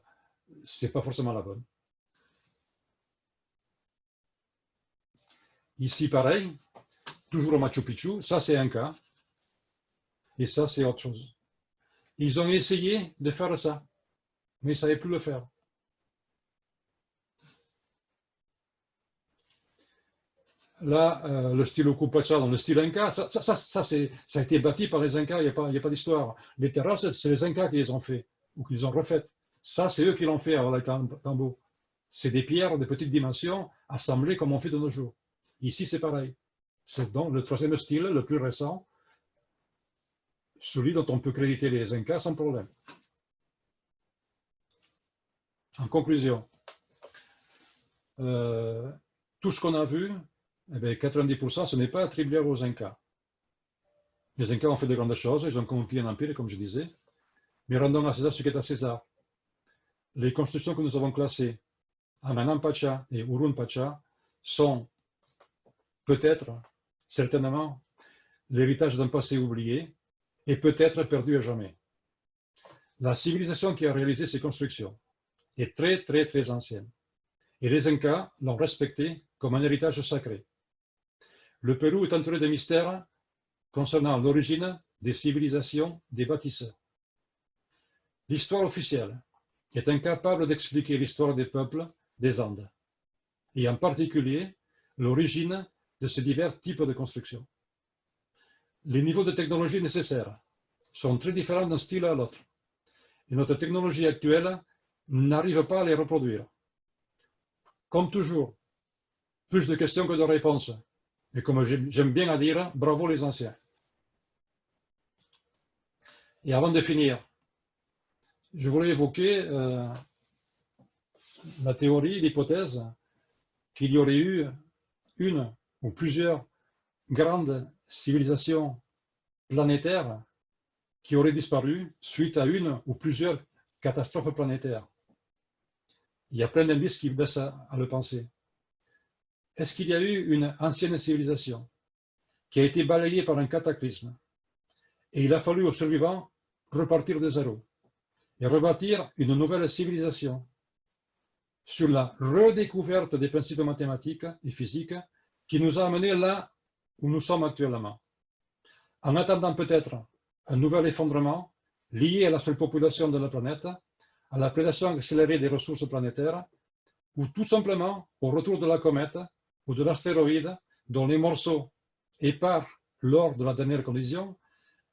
ce n'est pas forcément la bonne. Ici, pareil, toujours au Machu Picchu, ça c'est Inca, et ça c'est autre chose. Ils ont essayé de faire ça, mais ils ne savaient plus le faire. Là, le style Okupacha dans le style Inca, ça a été bâti par les Incas, il n'y a pas d'histoire. Les terrasses, c'est les Incas qui les ont fait, ou qui les ont refaites. Ça, c'est eux qui l'ont fait à Ollantaytambo. C'est des pierres de petite dimension, assemblées comme on fait de nos jours. Ici, c'est pareil. C'est donc le troisième style, le plus récent, celui dont on peut créditer les Incas sans problème. En conclusion, tout ce qu'on a vu eh bien, 90%, ce n'est pas attribuable aux Incas. Les Incas ont fait de grandes choses, ils ont conquis un empire, comme je disais, mais rendons à César ce qui est à César. Les constructions que nous avons classées, Ananan Pacha et Urun Pacha, sont peut-être, certainement, l'héritage d'un passé oublié et peut-être perdu à jamais. La civilisation qui a réalisé ces constructions est très, très, très ancienne. Et les Incas l'ont respectée comme un héritage sacré. Le Pérou est entouré de mystères concernant l'origine des civilisations des bâtisseurs. L'histoire officielle est incapable d'expliquer l'histoire des peuples des Andes, et en particulier l'origine de ces divers types de constructions. Les niveaux de technologie nécessaires sont très différents d'un style à l'autre, et notre technologie actuelle n'arrive pas à les reproduire. Comme toujours, plus de questions que de réponses. Et comme j'aime bien à dire, bravo les anciens. Et avant de finir, je voulais évoquer la théorie, l'hypothèse qu'il y aurait eu une ou plusieurs grandes civilisations planétaires qui auraient disparu suite à une ou plusieurs catastrophes planétaires. Il y a plein d'indices qui laissent à le penser. Est-ce qu'il y a eu une ancienne civilisation qui a été balayée par un cataclysme et il a fallu aux survivants repartir de zéro et rebâtir une nouvelle civilisation sur la redécouverte des principes mathématiques et physiques qui nous a amenés là où nous sommes actuellement, en attendant peut-être un nouvel effondrement lié à la surpopulation de la planète, à la prédation accélérée des ressources planétaires, ou tout simplement au retour de la comète ou de l'astéroïde dont les morceaux épars lors de la dernière collision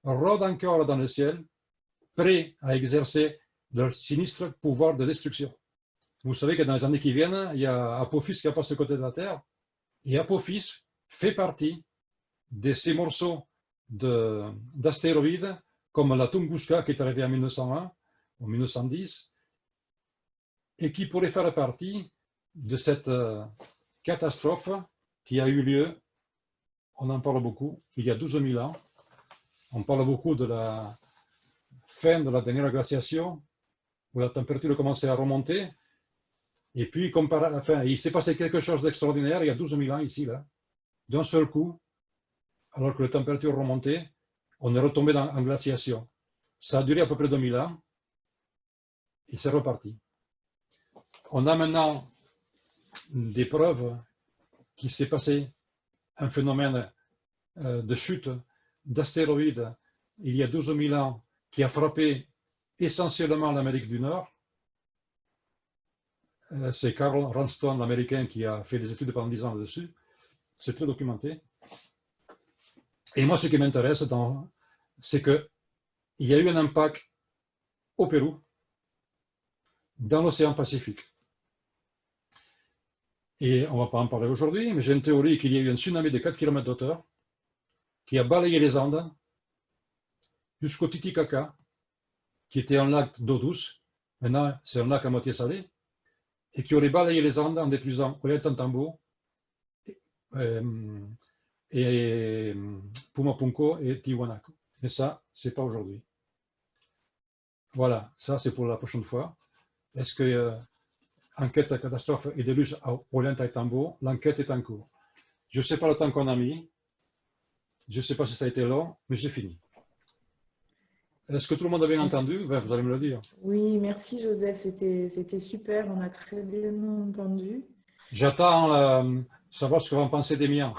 rôdent encore dans le ciel, prêts à exercer leur sinistre pouvoir de destruction. Vous savez que dans les années qui viennent, il y a Apophis qui passe à côté de la Terre, et Apophis fait partie de ces morceaux d'astéroïdes comme la Tunguska qui est arrivée en 1901 ou 1910 et qui pourrait faire partie de cette catastrophe qui a eu lieu, on en parle beaucoup, il y a 12 000 ans. On parle beaucoup de la fin de la dernière glaciation où la température commençait à remonter. Et puis, il s'est passé quelque chose d'extraordinaire il y a 12 000 ans ici, là. D'un seul coup, alors que la température remontait, on est retombé en glaciation. Ça a duré à peu près 2000 ans et c'est reparti. On a maintenant des preuves qu'il s'est passé un phénomène de chute d'astéroïdes il y a 12 000 ans qui a frappé essentiellement l'Amérique du Nord. C'est Carl Ranston, l'Américain, qui a fait des études pendant 10 ans là-dessus. C'est très documenté. Et moi, ce qui m'intéresse, c'est qu'il y a eu un impact au Pérou, dans l'océan Pacifique. Et on ne va pas en parler aujourd'hui, mais j'ai une théorie qu'il y a eu un tsunami de 4 km de hauteur qui a balayé les Andes jusqu'au Titicaca, qui était un lac d'eau douce. Maintenant, c'est un lac à moitié salé, et qui aurait balayé les Andes en détruisant Ollantaytambo et Pumapunco et Tiwanaku. Mais ça, c'est pas aujourd'hui. Voilà, ça c'est pour la prochaine fois. Est-ce que enquête à catastrophe et déluge à Ollantaytambo, l'enquête est en cours. Je ne sais pas le temps qu'on a mis. Je ne sais pas si ça a été long, mais j'ai fini. Est-ce que tout le monde a bien entendu? Ben, vous allez me le dire. Oui, merci Joseph, c'était super, on a très bien entendu. J'attends savoir ce que vont penser des miens.